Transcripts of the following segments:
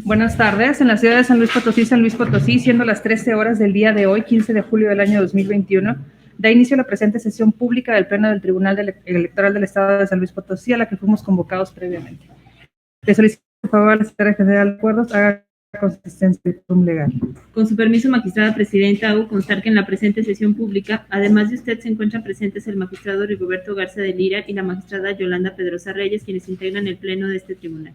Buenas tardes. En la ciudad de San Luis Potosí, siendo las 13 horas del día de hoy, 15 de julio del año 2021, da inicio a la presente sesión pública del Pleno del Tribunal Electoral del Estado de San Luis Potosí, a la que fuimos convocados previamente. Le solicito, por favor, a la Secretaria General de Acuerdos, haga consistencia del quórum legal. Con su permiso, magistrada presidenta, hago constar que en la presente sesión pública, además de usted, se encuentran presentes el magistrado Rigoberto Garza de Lira y la magistrada Yolanda Pedrosa Reyes, quienes integran el pleno de este tribunal.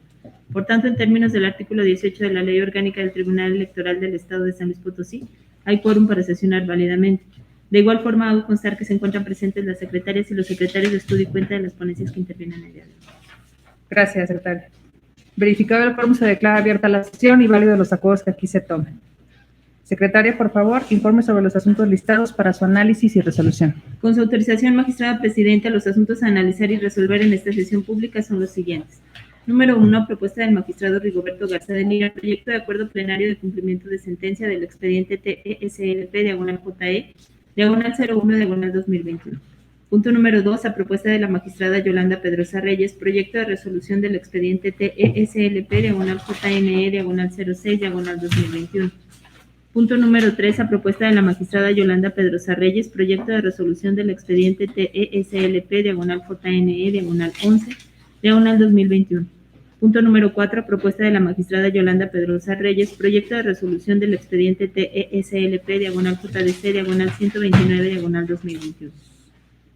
Por tanto, en términos del artículo 18 de la Ley Orgánica del Tribunal Electoral del Estado de San Luis Potosí, hay quórum para sesionar válidamente. De igual forma, hago constar que se encuentran presentes las secretarias y los secretarios de estudio y cuenta de las ponencias que intervienen en el día de hoy. Gracias, secretaria. Verificado el quórum, se declara abierta la sesión y válidos los acuerdos que aquí se tomen. Secretaria, por favor, informe sobre los asuntos listados para su análisis y resolución. Con su autorización, magistrada presidenta, los asuntos a analizar y resolver en esta sesión pública son los siguientes. Número 1, propuesta del magistrado Rigoberto Garza de Lira, proyecto de acuerdo plenario de cumplimiento de sentencia del expediente TESLP/JE, /01/2021. Punto número 2, a propuesta de la magistrada Yolanda Pedrosa Reyes, proyecto de resolución del expediente TESLP/JME/06/2021. Punto número 3, a propuesta de la magistrada Yolanda Pedrosa Reyes, proyecto de resolución del expediente TESLP/JNE/11/2021. Punto número 4, propuesta de la magistrada Yolanda Pedrosa Reyes, proyecto de resolución del expediente TESLP/JDC/129/2021.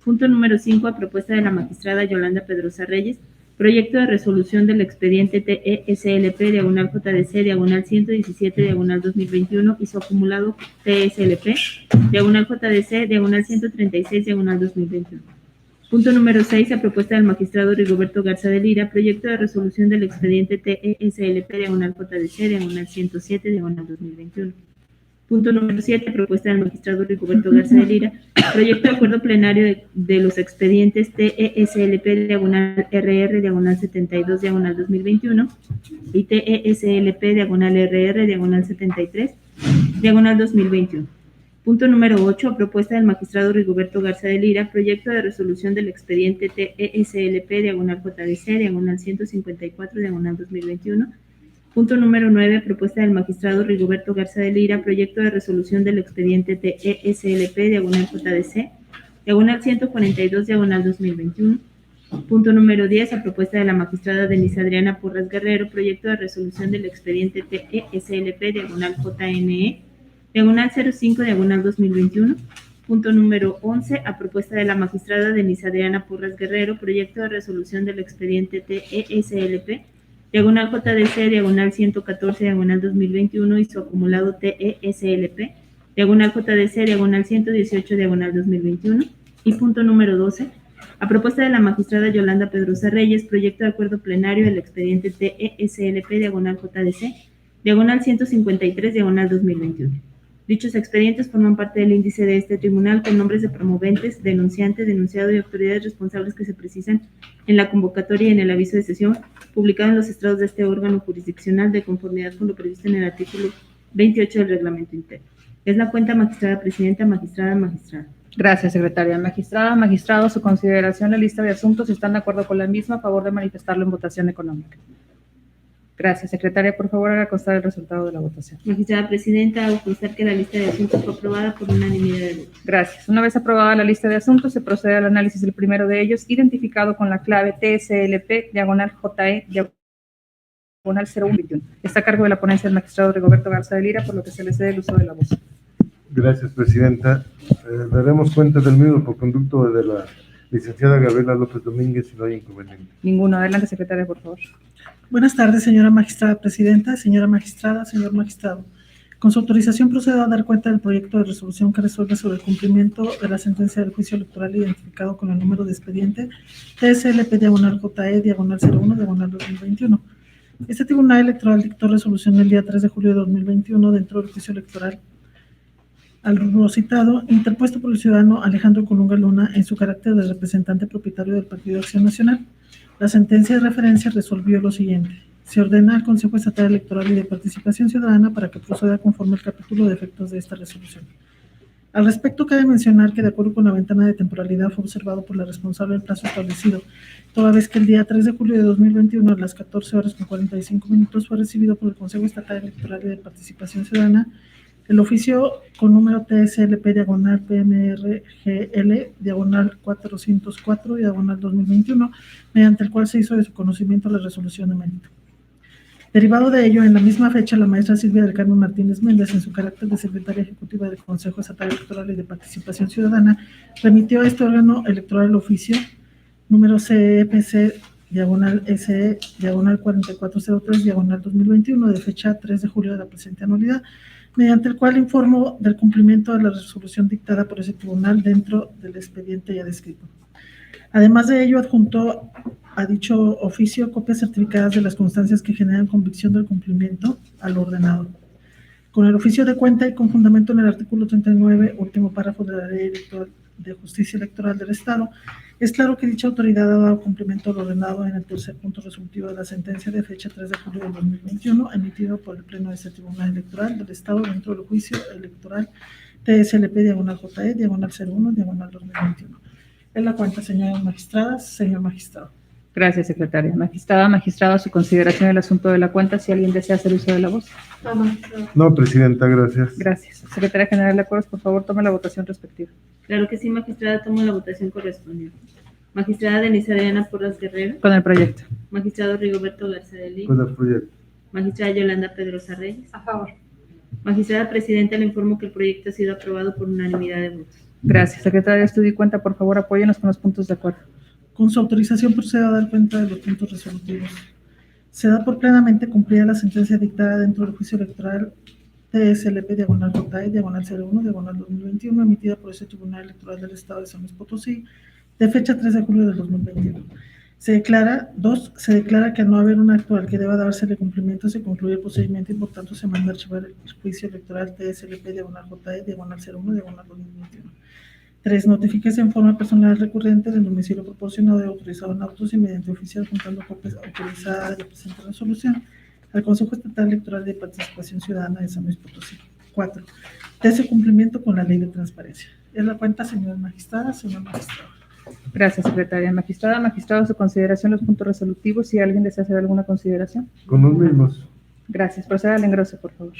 Punto número 5, a propuesta de la magistrada Yolanda Pedrosa Reyes, proyecto de resolución del expediente TESLP/JDC/117/2021 y su acumulado TSLP/JDC/136/2021. Punto número 6, a propuesta del magistrado Rigoberto Garza de Lira, proyecto de resolución del expediente TESLP/JDC/107/2021. Punto número 7, propuesta del magistrado Rigoberto Garza de Lira, proyecto de acuerdo plenario de los expedientes TESLP/RR/72/2021 y TESLP/RR/73/2021. Punto número 8, a propuesta del magistrado Rigoberto Garza de Lira, proyecto de resolución del expediente TESLP/JDC/154/2021. Punto número 9, propuesta del magistrado Rigoberto Garza de Lira, proyecto de resolución del expediente TESLP/JDC/142/2021. Punto número 10, a propuesta de la magistrada Denise Adriana Porras Guerrero, proyecto de resolución del expediente TESLP/JNE/05/2021. Punto número 11, a propuesta de la magistrada Denise Adriana Porras Guerrero, proyecto de resolución del expediente TESLP/JDC/114/2021 y su acumulado TESLP/JDC/118/2021. Y punto número 12, a propuesta de la magistrada Yolanda Pedrosa Reyes, proyecto de acuerdo plenario del expediente TESLP/JDC/153/2021. Dichos expedientes forman parte del índice de este tribunal con nombres de promoventes, denunciante, denunciado y autoridades responsables que se precisan en la convocatoria y en el aviso de sesión publicado en los estrados de este órgano jurisdiccional de conformidad con lo previsto en el artículo 28 del reglamento interno. Es la cuenta, magistrada presidenta, magistrada. Gracias, secretaria. Magistrada, magistrado, su consideración la lista de asuntos. Si están de acuerdo con la misma, a favor de manifestarlo en votación económica. Gracias, secretaria. Por favor, haga constar el resultado de la votación. Magistrada presidenta, hago constar que la lista de asuntos fue aprobada por unanimidad de votos. Gracias. Una vez aprobada la lista de asuntos, se procede al análisis del primero de ellos, identificado con la clave TSLP/JE/0121. Está a cargo de la ponencia del magistrado Rigoberto Garza de Lira, por lo que se le cede el uso de la voz. Gracias, presidenta. Daremos cuenta del mismo por conducto de la licenciada Gabriela López Domínguez, si no hay inconveniente. Ninguno. Adelante, secretaria, por favor. Buenas tardes, señora magistrada presidenta, señora magistrada, señor magistrado. Con su autorización procedo a dar cuenta del proyecto de resolución que resuelve sobre el cumplimiento de la sentencia del juicio electoral identificado con el número de expediente TSLP/JE/01/2021. Este tribunal electoral dictó resolución el día 3 de julio de 2021 dentro del juicio electoral al rubro citado, interpuesto por el ciudadano Alejandro Colunga Luna en su carácter de representante propietario del Partido Acción Nacional. La sentencia de referencia resolvió lo siguiente. Se ordena al Consejo Estatal Electoral y de Participación Ciudadana para que proceda conforme al capítulo de efectos de esta resolución. Al respecto, cabe mencionar que, de acuerdo con la ventana de temporalidad, fue observado por la responsable el plazo establecido, toda vez que el día 3 de julio de 2021, a las 14 horas con 45 minutos, fue recibido por el Consejo Estatal Electoral y de Participación Ciudadana el oficio con número TSLP/PMRGL/404/2021, mediante el cual se hizo de su conocimiento la resolución de mérito. Derivado de ello, en la misma fecha, la maestra Silvia del Carmen Martínez Méndez, en su carácter de secretaria ejecutiva del Consejo Estatal Electoral y de Participación Ciudadana, remitió a este órgano electoral el oficio número CEPC/SE/4403/2021, de fecha 3 de julio de la presente anualidad, mediante el cual informó del cumplimiento de la resolución dictada por ese tribunal dentro del expediente ya descrito. Además de ello, adjuntó a dicho oficio copias certificadas de las constancias que generan convicción del cumplimiento al ordenado. Con el oficio de cuenta y con fundamento en el artículo 39, último párrafo de la Ley de Justicia Electoral del Estado, es claro que dicha autoridad ha dado cumplimiento al ordenado en el tercer punto resolutivo de la sentencia de fecha 3 de julio de 2021, emitido por el Pleno de este Tribunal Electoral del Estado dentro del juicio electoral TSLP/JE/01/2021. Es la cuenta, señoras magistradas, señor magistrado. Gracias, secretaria. Magistrado, a su consideración el asunto de la cuenta, si alguien desea hacer uso de la voz. No, presidenta, gracias. Gracias. Secretaria General de Acuerdos, por favor, tome la votación respectiva. Claro que sí, magistrada, tomo la votación correspondiente. Magistrada Denise Adriana Porras Guerrero. Con el proyecto. Magistrado Rigoberto Garza de Lira. Con el proyecto. Magistrada Yolanda Pedrosa Reyes. A favor. Magistrada Presidenta, le informo que el proyecto ha sido aprobado por unanimidad de votos. Gracias. Secretaria de Estudio y Cuenta, por favor, apóyenos con los puntos de acuerdo. Con su autorización, procedo a dar cuenta de los puntos resolutivos. Se da por plenamente cumplida la sentencia dictada dentro del juicio electoral TSLP/JE/01/2021, emitida por ese Tribunal Electoral del Estado de San Luis Potosí, de fecha 3 de julio de 2021. Se declara que al no haber un acto al que deba dársele cumplimiento, se concluye el procedimiento y por tanto se manda a archivar el juicio electoral TSLP/JE/01/2021. 3. Notifíquese en forma personal recurrente del domicilio proporcionado y autorizado en autos y mediante oficial juntando copias autorizadas de la presente resolución al Consejo Estatal Electoral de Participación Ciudadana de San Luis Potosí. 4. Dese cumplimiento con la Ley de Transparencia. Es la cuenta, señora magistrada, señor magistrado. Gracias, secretaria. Magistrado, a su consideración los puntos resolutivos, si alguien desea hacer alguna consideración. Con los mismos. Gracias. Proceda al engroso, por favor.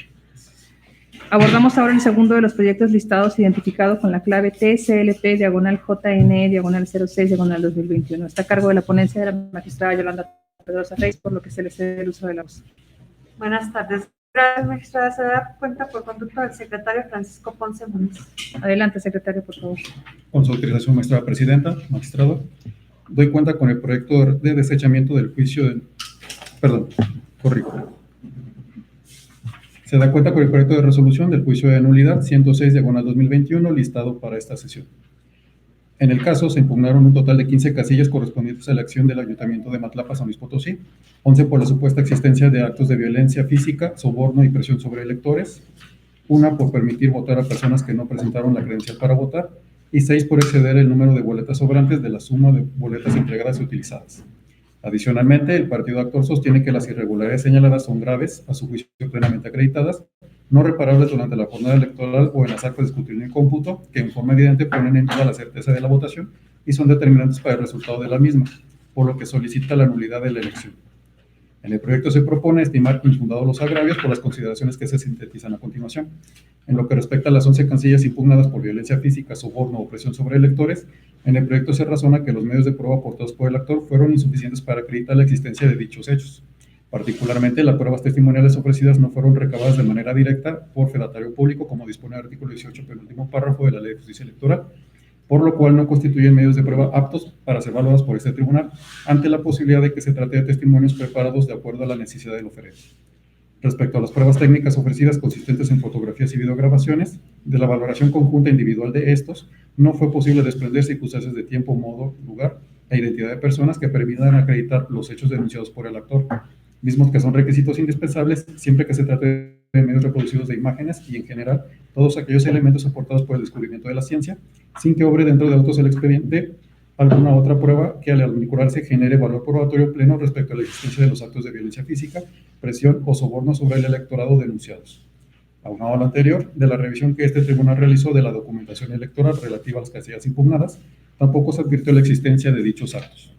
Abordamos ahora el segundo de los proyectos listados identificado con la clave TSLP/JNE/06/2021. Está a cargo de la ponencia de la magistrada Yolanda Pedrosa Reyes, por lo que se le cede el uso de la voz. Buenas tardes. Gracias, magistrada. Se da cuenta por conducto del secretario Francisco Ponce Muniz. Adelante, secretario, por favor. Con su autorización, magistrada presidenta, magistrado, doy cuenta con el proyecto de desechamiento del juicio de... Se da cuenta con el proyecto de resolución del juicio de nulidad 106/2021 listado para esta sesión. En el caso, se impugnaron un total de 15 casillas correspondientes a la acción del Ayuntamiento de Matlapa, San Luis Potosí, 11 por la supuesta existencia de actos de violencia física, soborno y presión sobre electores, 1 por permitir votar a personas que no presentaron la credencial para votar, y 6 por exceder el número de boletas sobrantes de la suma de boletas entregadas y utilizadas. Adicionalmente, el partido actor sostiene que las irregularidades señaladas son graves, a su juicio plenamente acreditadas, no reparables durante la jornada electoral o en las actas de escrutinio y cómputo, que en forma evidente ponen en duda la certeza de la votación y son determinantes para el resultado de la misma, por lo que solicita la nulidad de la elección. En el proyecto se propone estimar infundados los agravios por las consideraciones que se sintetizan a continuación. En lo que respecta a las 11 casillas impugnadas por violencia física, soborno o presión sobre electores, en el proyecto se razona que los medios de prueba aportados por el actor fueron insuficientes para acreditar la existencia de dichos hechos. Particularmente, las pruebas testimoniales ofrecidas no fueron recabadas de manera directa por fedatario público, como dispone el artículo 18, penúltimo párrafo de la Ley de Justicia Electoral, por lo cual no constituyen medios de prueba aptos para ser evaluados por este tribunal, ante la posibilidad de que se trate de testimonios preparados de acuerdo a la necesidad del oferente. Respecto a las pruebas técnicas ofrecidas consistentes en fotografías y videograbaciones, de la valoración conjunta individual de estos, no fue posible desprender circunstancias de tiempo, modo, lugar e identidad de personas que permitan acreditar los hechos denunciados por el actor, mismos que son requisitos indispensables siempre que se trate de medios reproducidos de imágenes y, en general, todos aquellos elementos aportados por el descubrimiento de la ciencia, sin que obre dentro de autos el expediente alguna otra prueba que al vincularse genere valor probatorio pleno respecto a la existencia de los actos de violencia física, presión o soborno sobre el electorado denunciados. Aunado a lo anterior, de la revisión que este tribunal realizó de la documentación electoral relativa a las casillas impugnadas, tampoco se advirtió la existencia de dichos actos.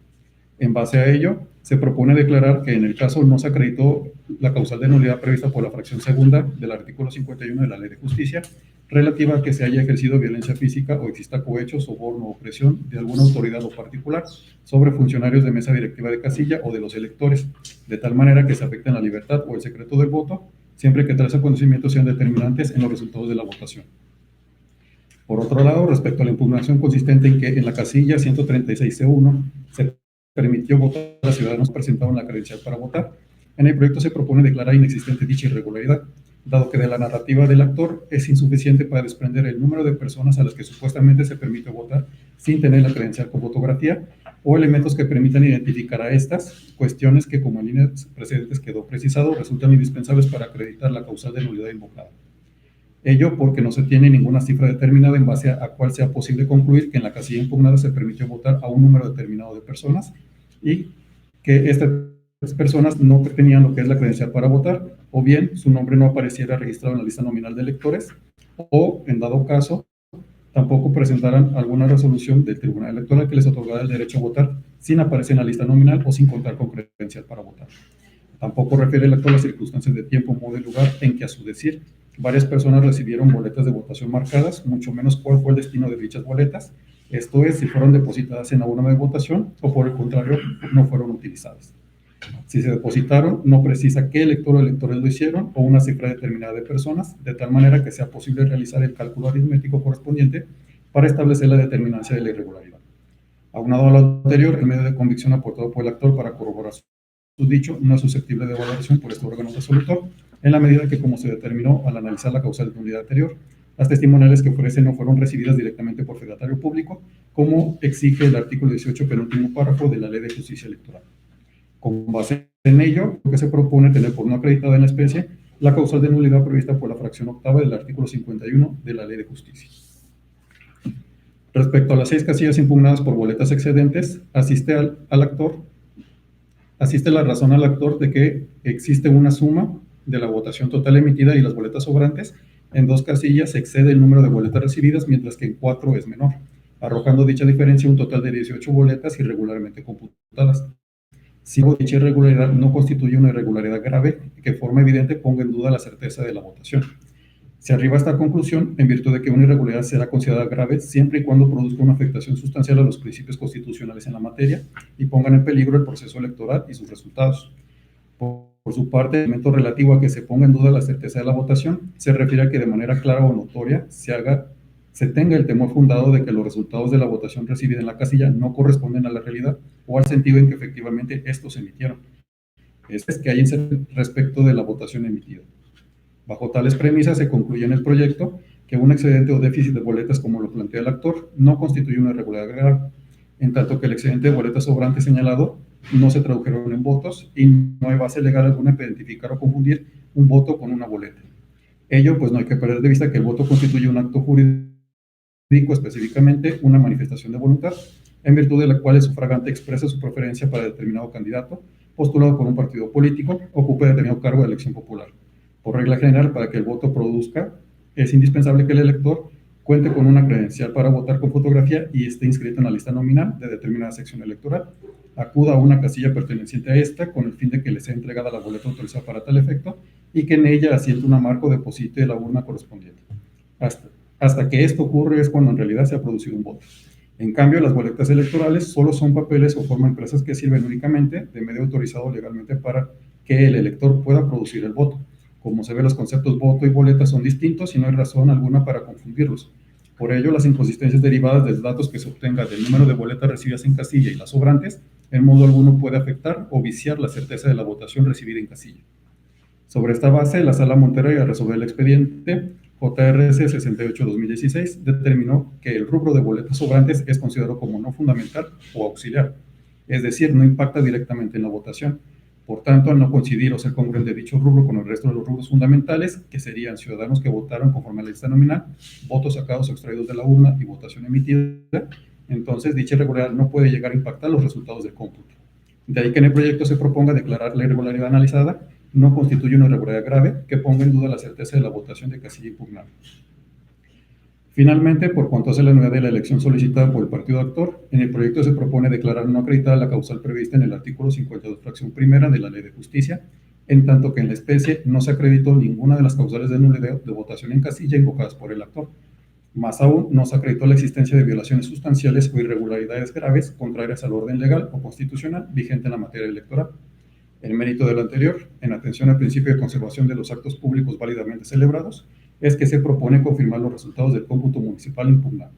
En base a ello, se propone declarar que en el caso no se acreditó la causal de nulidad prevista por la fracción segunda del artículo 51 de la Ley de Justicia, relativa a que se haya ejercido violencia física o exista cohecho, soborno o presión de alguna autoridad o particular sobre funcionarios de mesa directiva de casilla o de los electores, de tal manera que se afecten la libertad o el secreto del voto, siempre que tales acontecimientos sean determinantes en los resultados de la votación. Por otro lado, respecto a la impugnación consistente en que en la casilla 136C1 se permitió votar a ciudadanos presentaron la credencial para votar, en el proyecto se propone declarar inexistente dicha irregularidad, dado que de la narrativa del actor es insuficiente para desprender el número de personas a las que supuestamente se permitió votar sin tener la credencial con fotografía, o elementos que permitan identificar a estas, cuestiones que como en líneas precedentes quedó precisado, resultan indispensables para acreditar la causal de nulidad invocada. Ello porque no se tiene ninguna cifra determinada en base a cuál sea posible concluir que en la casilla impugnada se permitió votar a un número determinado de personas y que estas personas no tenían lo que es la credencial para votar, o bien su nombre no apareciera registrado en la lista nominal de electores, o en dado caso tampoco presentaran alguna resolución del Tribunal Electoral que les otorgara el derecho a votar sin aparecer en la lista nominal o sin contar con credencial para votar. Tampoco refiere el acto a las circunstancias de tiempo, modo y lugar en que, a su decir, varias personas recibieron boletas de votación marcadas, mucho menos cuál fue el destino de dichas boletas, esto es, si fueron depositadas en la urna de votación o, por el contrario, no fueron utilizadas. Si se depositaron, no precisa qué elector o electores lo hicieron o una cifra determinada de personas, de tal manera que sea posible realizar el cálculo aritmético correspondiente para establecer la determinancia de la irregularidad. Aunado a lo anterior, el medio de convicción aportado por el actor para corroborar su dicho no es susceptible de valoración por este órgano resolutor, en la medida que, como se determinó al analizar la causal de nulidad anterior, las testimoniales que ofrecen no fueron recibidas directamente por fedatario público, como exige el artículo 18, penúltimo párrafo de la Ley de Justicia Electoral. Con base en ello, lo que se propone tener por no acreditada en la especie la causal de nulidad prevista por la fracción octava del artículo 51 de la Ley de Justicia. Respecto a las 6 casillas impugnadas por boletas excedentes, asiste la razón al actor de que existe una suma de la votación total emitida y las boletas sobrantes. En 2 casillas se excede el número de boletas recibidas, mientras que en 4 es menor, arrojando dicha diferencia un total de 18 boletas irregularmente computadas. Si dicha irregularidad no constituye una irregularidad grave que de forma evidente ponga en duda la certeza de la votación. Se arriba a esta conclusión en virtud de que una irregularidad será considerada grave siempre y cuando produzca una afectación sustancial a los principios constitucionales en la materia y pongan en peligro el proceso electoral y sus resultados. Por su parte, el elemento relativo a que se ponga en duda la certeza de la votación se refiere a que de manera clara o notoria se tenga el temor fundado de que los resultados de la votación recibida en la casilla no corresponden a la realidad o al sentido en que efectivamente estos se emitieron. Es que hay respecto de la votación emitida. Bajo tales premisas se concluye en el proyecto que un excedente o déficit de boletas, como lo plantea el actor, no constituye una irregularidad grave, en tanto que el excedente de boletas sobrantes señalado no se tradujeron en votos y no hay base legal alguna para identificar o confundir un voto con una boleta. Ello, pues no hay que perder de vista que el voto constituye un acto jurídico, específicamente una manifestación de voluntad, en virtud de la cual el sufragante expresa su preferencia para determinado candidato, postulado por un partido político, ocupe determinado cargo de elección popular. Por regla general, para que el voto produzca, es indispensable que el elector cuente con una credencial para votar con fotografía y esté inscrito en la lista nominal de determinada sección electoral, acuda a una casilla perteneciente a esta con el fin de que le sea entregada la boleta autorizada para tal efecto y que en ella asiente una marca o deposite la urna correspondiente. Hasta que esto ocurre es cuando en realidad se ha producido un voto. En cambio, las boletas electorales solo son papeles o forma impresas que sirven únicamente de medio autorizado legalmente para que el elector pueda producir el voto. Como se ve, los conceptos voto y boleta son distintos y no hay razón alguna para confundirlos. Por ello, las inconsistencias derivadas de los datos que se obtenga del número de boletas recibidas en casilla y las sobrantes, en modo alguno puede afectar o viciar la certeza de la votación recibida en casilla. Sobre esta base, la Sala Monterrey, al resolver el expediente JRC 68-2016, determinó que el rubro de boletas sobrantes es considerado como no fundamental o auxiliar, es decir, no impacta directamente en la votación. Por tanto, al no coincidir o ser congruente dicho rubro con el resto de los rubros fundamentales, que serían ciudadanos que votaron conforme a la lista nominal, votos sacados o extraídos de la urna y votación emitida, entonces dicha irregularidad no puede llegar a impactar los resultados del cómputo. De ahí que en el proyecto se proponga declarar la irregularidad analizada no constituye una irregularidad grave que ponga en duda la certeza de la votación de casilla impugnada. Finalmente, por cuanto hace la nulidad de la elección solicitada por el partido actor, en el proyecto se propone declarar no acreditada la causal prevista en el artículo 52, fracción primera de la Ley de Justicia, en tanto que en la especie no se acreditó ninguna de las causales de nulidad de votación en casilla invocadas por el actor. Más aún, no se acreditó la existencia de violaciones sustanciales o irregularidades graves contrarias al orden legal o constitucional vigente en la materia electoral. El mérito de lo anterior, en atención al principio de conservación de los actos públicos válidamente celebrados, es que se propone confirmar los resultados del cómputo municipal impugnado.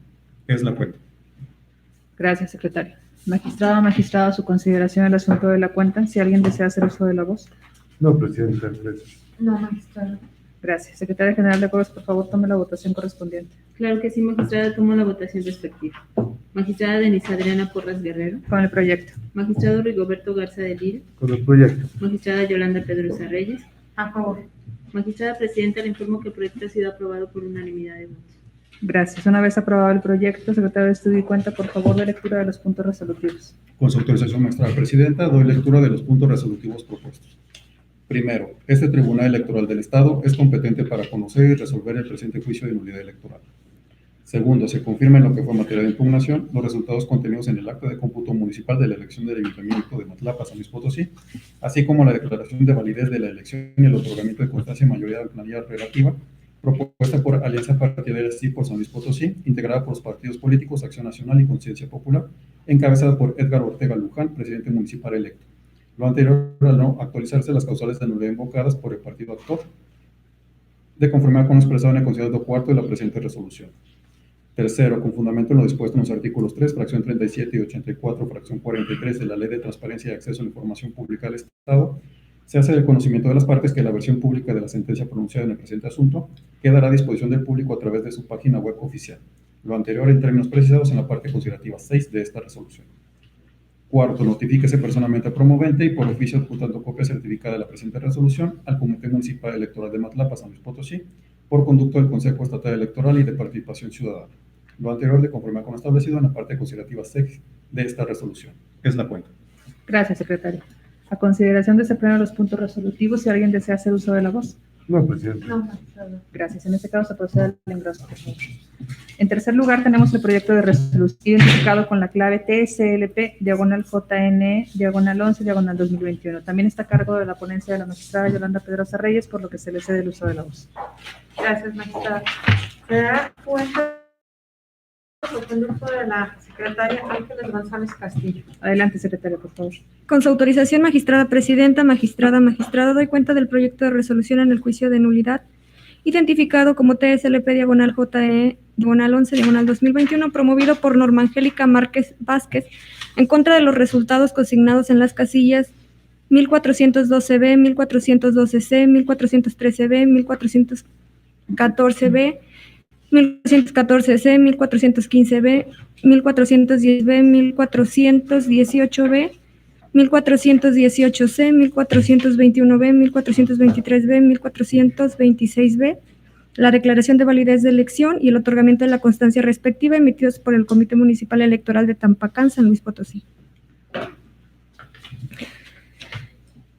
Es la cuenta. Gracias, secretario. Magistrado, su consideración del asunto de la cuenta. Si alguien desea hacer uso de la voz. No, presidenta, gracias. No, magistrada. Gracias. Secretaria General de Acuerdos, por favor, tome la votación correspondiente. Claro que sí, magistrada, tomo la votación respectiva. Magistrada Denise Adriana Porras Guerrero. Con el proyecto. Magistrado Rigoberto Garza de Lira. Con el proyecto. Magistrada Yolanda Pedrosa Reyes. A favor. Magistrada Presidenta, le informo que el proyecto ha sido aprobado por unanimidad de votos. Gracias. Una vez aprobado el proyecto, secretario de Estudio y Cuenta, por favor, de lectura de los puntos resolutivos. Con su autorización, magistrada presidenta, doy lectura de los puntos resolutivos propuestos. Primero, este Tribunal Electoral del Estado es competente para conocer y resolver el presente juicio de nulidad electoral. Segundo, se confirma en lo que fue materia de impugnación los resultados contenidos en el acta de cómputo municipal de la elección del Ayuntamiento de Matlapa, San Luis Potosí, así como la declaración de validez de la elección y el otorgamiento de constancia de mayoría de la planilla relativa propuesta por Alianza Partidaria Sí por San Luis Potosí, integrada por los partidos políticos Acción Nacional y Conciencia Popular, encabezada por Edgar Ortega Luján, presidente municipal electo. Lo anterior al no actualizarse las causales de nulidad invocadas por el partido actor, de conformidad con lo expresado en el considerado cuarto de la presente resolución. Tercero, con fundamento en lo dispuesto en los artículos 3, fracción 37 y 84, fracción 43 de la Ley de Transparencia y Acceso a la Información Pública del Estado, se hace del conocimiento de las partes que la versión pública de la sentencia pronunciada en el presente asunto quedará a disposición del público a través de su página web oficial. Lo anterior en términos precisados en la parte considerativa 6 de esta resolución. Cuarto, notifíquese personalmente al promovente y por oficio adjuntando copia certificada de la presente resolución al Comité Municipal Electoral de Matlapa, San Luis Potosí, por conducto del Consejo Estatal Electoral y de Participación Ciudadana. Lo anterior de conformidad con lo establecido en la parte considerativa 6 de esta resolución. Es la cuenta. Gracias, secretario. A consideración de este pleno los puntos resolutivos, si alguien desea hacer uso de la voz. No, presidenta. No, magistrada. Gracias. En este caso se procede al engroso, por favor. En tercer lugar, tenemos el proyecto de resolución identificado con la clave TSLP/JNE/11/2021. También está a cargo de la ponencia de la magistrada Yolanda Pedrosa Reyes, por lo que se le cede el uso de la voz. Gracias, magistrada. Se da cuenta por conducto de la secretaria Ángeles González Castillo. Adelante, secretaria, por favor. Con su autorización, magistrada presidenta, magistrada, doy cuenta del proyecto de resolución en el juicio de nulidad, identificado como TSLP/JE/11/2021, promovido por Norma Angélica Márquez Vázquez, en contra de los resultados consignados en las casillas 1412B, 1412C, 1413B, 1414B, 1414C, 1415B, 1410B, 1418B, 1418C, 1421B, 1423B, 1426B, la declaración de validez de elección y el otorgamiento de la constancia respectiva emitidos por el Comité Municipal Electoral de Tampacán, San Luis Potosí.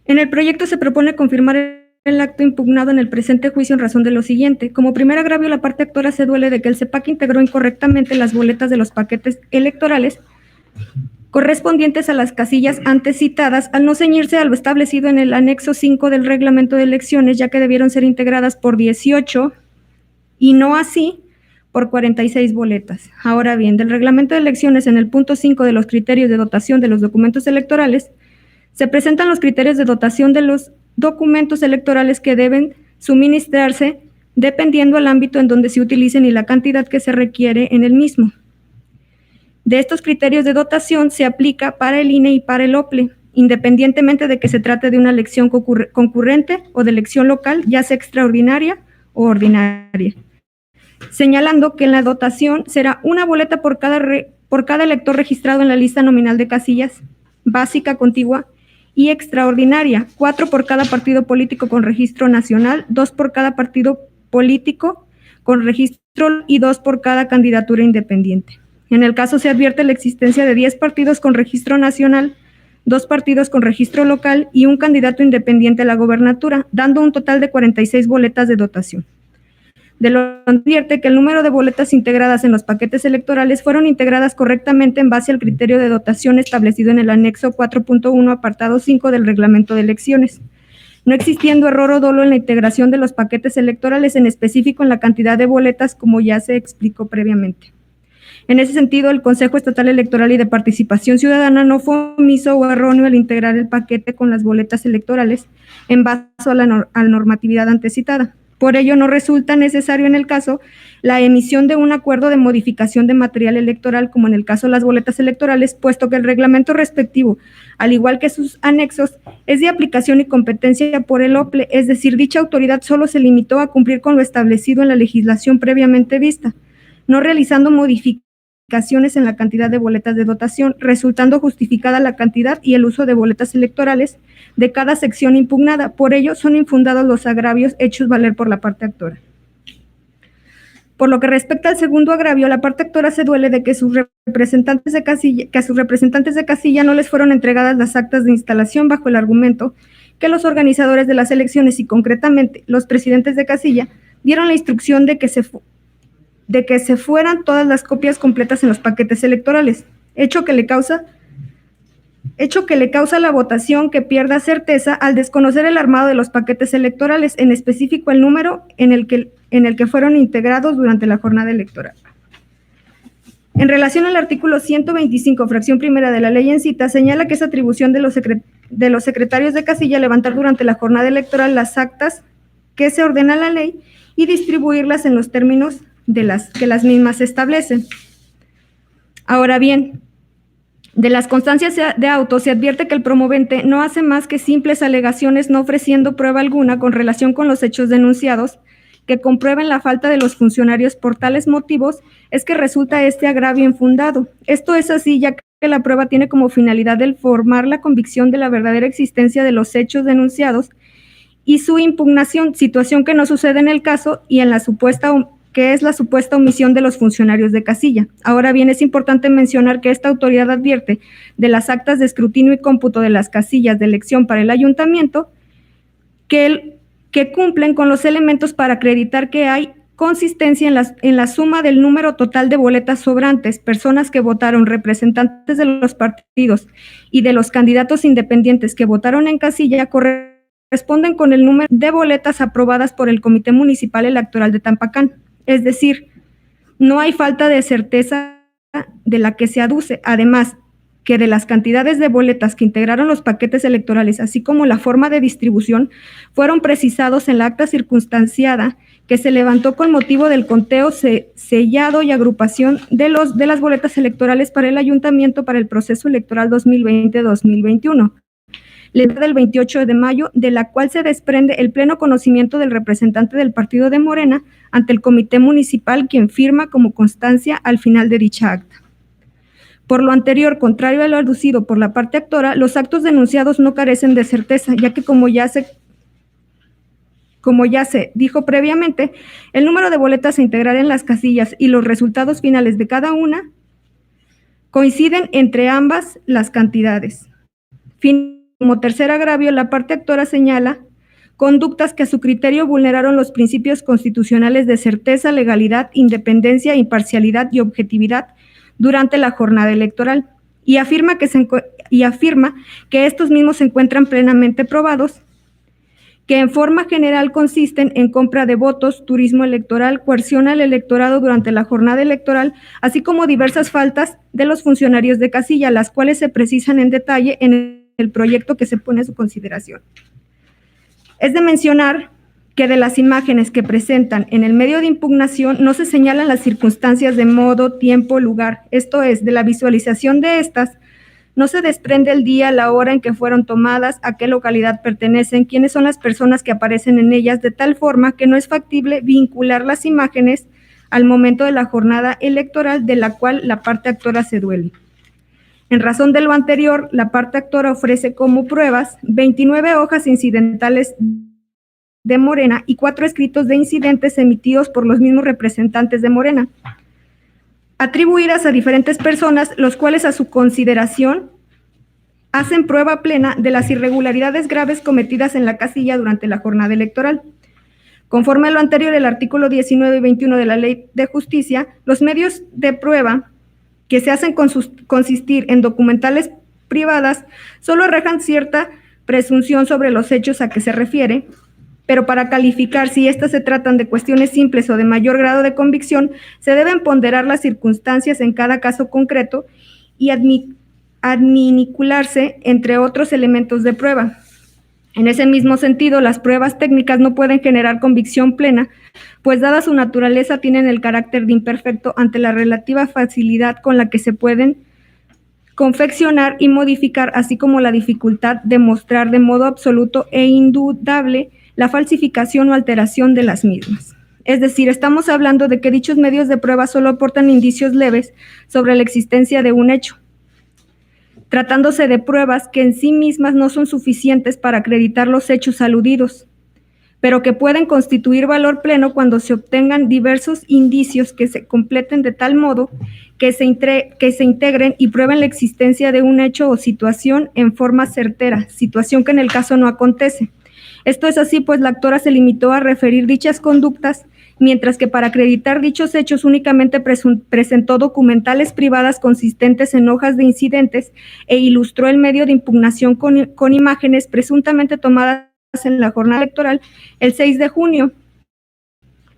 En el proyecto se propone confirmar el acto impugnado en el presente juicio en razón de lo siguiente. Como primer agravio, la parte actora se duele de que el CEPAC integró incorrectamente las boletas de los paquetes electorales correspondientes a las casillas antes citadas, al no ceñirse a lo establecido en el anexo 5 del reglamento de elecciones, ya que debieron ser integradas por 18 y no así por 46 boletas. Ahora bien, del reglamento de elecciones, en el punto 5 de los criterios de dotación de los documentos electorales, se presentan los criterios de dotación de los documentos electorales que deben suministrarse dependiendo del ámbito en donde se utilicen y la cantidad que se requiere en el mismo. De estos criterios de dotación se aplica para el INE y para el OPLE, independientemente de que se trate de una elección concurrente o de elección local, ya sea extraordinaria o ordinaria, señalando que en la dotación será una boleta por cada elector registrado en la lista nominal de casillas, básica, contigua y extraordinaria, 4 por cada partido político con registro nacional, 2 por cada partido político con registro y 2 por cada candidatura independiente. En el caso se advierte la existencia de 10 partidos con registro nacional, 2 partidos con registro local y un candidato independiente a la gobernatura, dando un total de 46 boletas de dotación. De lo advierte que el número de boletas integradas en los paquetes electorales fueron integradas correctamente en base al criterio de dotación establecido en el anexo 4.1, apartado 5 del reglamento de elecciones, no existiendo error o dolo en la integración de los paquetes electorales, en específico en la cantidad de boletas, como ya se explicó previamente. En ese sentido, el Consejo Estatal Electoral y de Participación Ciudadana no fue omiso o erróneo al integrar el paquete con las boletas electorales en base a la normatividad antecitada. Por ello, no resulta necesario en el caso la emisión de un acuerdo de modificación de material electoral, como en el caso de las boletas electorales, puesto que el reglamento respectivo, al igual que sus anexos, es de aplicación y competencia por el OPLE, es decir, dicha autoridad solo se limitó a cumplir con lo establecido en la legislación previamente vista, no realizando modificaciones en la cantidad de boletas de dotación, resultando justificada la cantidad y el uso de boletas electorales de cada sección impugnada. Por ello, son infundados los agravios hechos valer por la parte actora. Por lo que respecta al segundo agravio, la parte actora se duele de que a sus representantes de casilla no les fueron entregadas las actas de instalación bajo el argumento que los organizadores de las elecciones y concretamente los presidentes de casilla dieron la instrucción de que se fueran todas las copias completas en los paquetes electorales, hecho que le causa la votación que pierda certeza al desconocer el armado de los paquetes electorales, en específico el número en el que fueron integrados durante la jornada electoral. En relación al artículo 125, fracción primera de la ley en cita, señala que es atribución de los secretarios de casilla levantar durante la jornada electoral las actas que se ordena la ley y distribuirlas en los términos que las mismas establecen. Ahora bien, de las constancias de auto se advierte que el promovente no hace más que simples alegaciones, no ofreciendo prueba alguna con relación con los hechos denunciados que comprueben la falta de los funcionarios. Por tales motivos es que resulta este agravio infundado. Esto es así ya que la prueba tiene como finalidad el formar la convicción de la verdadera existencia de los hechos denunciados y su impugnación, situación que no sucede en el caso y en la supuesta omisión de los funcionarios de casilla. Ahora bien, es importante mencionar que esta autoridad advierte de las actas de escrutinio y cómputo de las casillas de elección para el ayuntamiento que cumplen con los elementos para acreditar que hay consistencia en la suma del número total de boletas sobrantes, personas que votaron, representantes de los partidos y de los candidatos independientes que votaron en casilla corresponden con el número de boletas aprobadas por el Comité Municipal Electoral de Tampacán. Es decir, no hay falta de certeza de la que se aduce, además que de las cantidades de boletas que integraron los paquetes electorales, así como la forma de distribución, fueron precisados en la acta circunstanciada que se levantó con motivo del conteo sellado y agrupación de las boletas electorales para el ayuntamiento para el proceso electoral 2020-2021. Del 28 de mayo, de la cual se desprende el pleno conocimiento del representante del partido de Morena ante el comité municipal, quien firma como constancia al final de dicha acta. Por lo anterior, contrario a lo aducido por la parte actora, los actos denunciados no carecen de certeza, ya que como ya se dijo previamente, el número de boletas a integrar en las casillas y los resultados finales de cada una coinciden entre ambas las cantidades. Como tercer agravio, la parte actora señala conductas que a su criterio vulneraron los principios constitucionales de certeza, legalidad, independencia, imparcialidad y objetividad durante la jornada electoral y afirma que estos mismos se encuentran plenamente probados, que en forma general consisten en compra de votos, turismo electoral, coerción al electorado durante la jornada electoral, así como diversas faltas de los funcionarios de casilla, las cuales se precisan en detalle en el proyecto que se pone a su consideración. Es de mencionar que de las imágenes que presentan en el medio de impugnación no se señalan las circunstancias de modo, tiempo, lugar, esto es, de la visualización de estas, no se desprende el día, la hora en que fueron tomadas, a qué localidad pertenecen, quiénes son las personas que aparecen en ellas, de tal forma que no es factible vincular las imágenes al momento de la jornada electoral de la cual la parte actora se duele. En razón de lo anterior, la parte actora ofrece como pruebas 29 hojas incidentales de Morena y 4 escritos de incidentes emitidos por los mismos representantes de Morena, atribuidas a diferentes personas, los cuales a su consideración hacen prueba plena de las irregularidades graves cometidas en la casilla durante la jornada electoral. Conforme a lo anterior, el artículo 19 y 21 de la Ley de Justicia, los medios de prueba que se hacen consistir en documentales privadas solo arrojan cierta presunción sobre los hechos a que se refiere, pero para calificar si éstas se tratan de cuestiones simples o de mayor grado de convicción, se deben ponderar las circunstancias en cada caso concreto y adminicularse entre otros elementos de prueba. En ese mismo sentido, las pruebas técnicas no pueden generar convicción plena, pues dada su naturaleza tienen el carácter de imperfecto ante la relativa facilidad con la que se pueden confeccionar y modificar, así como la dificultad de mostrar de modo absoluto e indudable la falsificación o alteración de las mismas. Es decir, estamos hablando de que dichos medios de prueba solo aportan indicios leves sobre la existencia de un hecho, tratándose de pruebas que en sí mismas no son suficientes para acreditar los hechos aludidos, pero que pueden constituir valor pleno cuando se obtengan diversos indicios que se completen de tal modo que se integren y prueben la existencia de un hecho o situación en forma certera, situación que en el caso no acontece. Esto es así, pues la actora se limitó a referir dichas conductas, mientras que para acreditar dichos hechos únicamente presentó documentales privadas consistentes en hojas de incidentes e ilustró el medio de impugnación con imágenes presuntamente tomadas en la jornada electoral el 6 de junio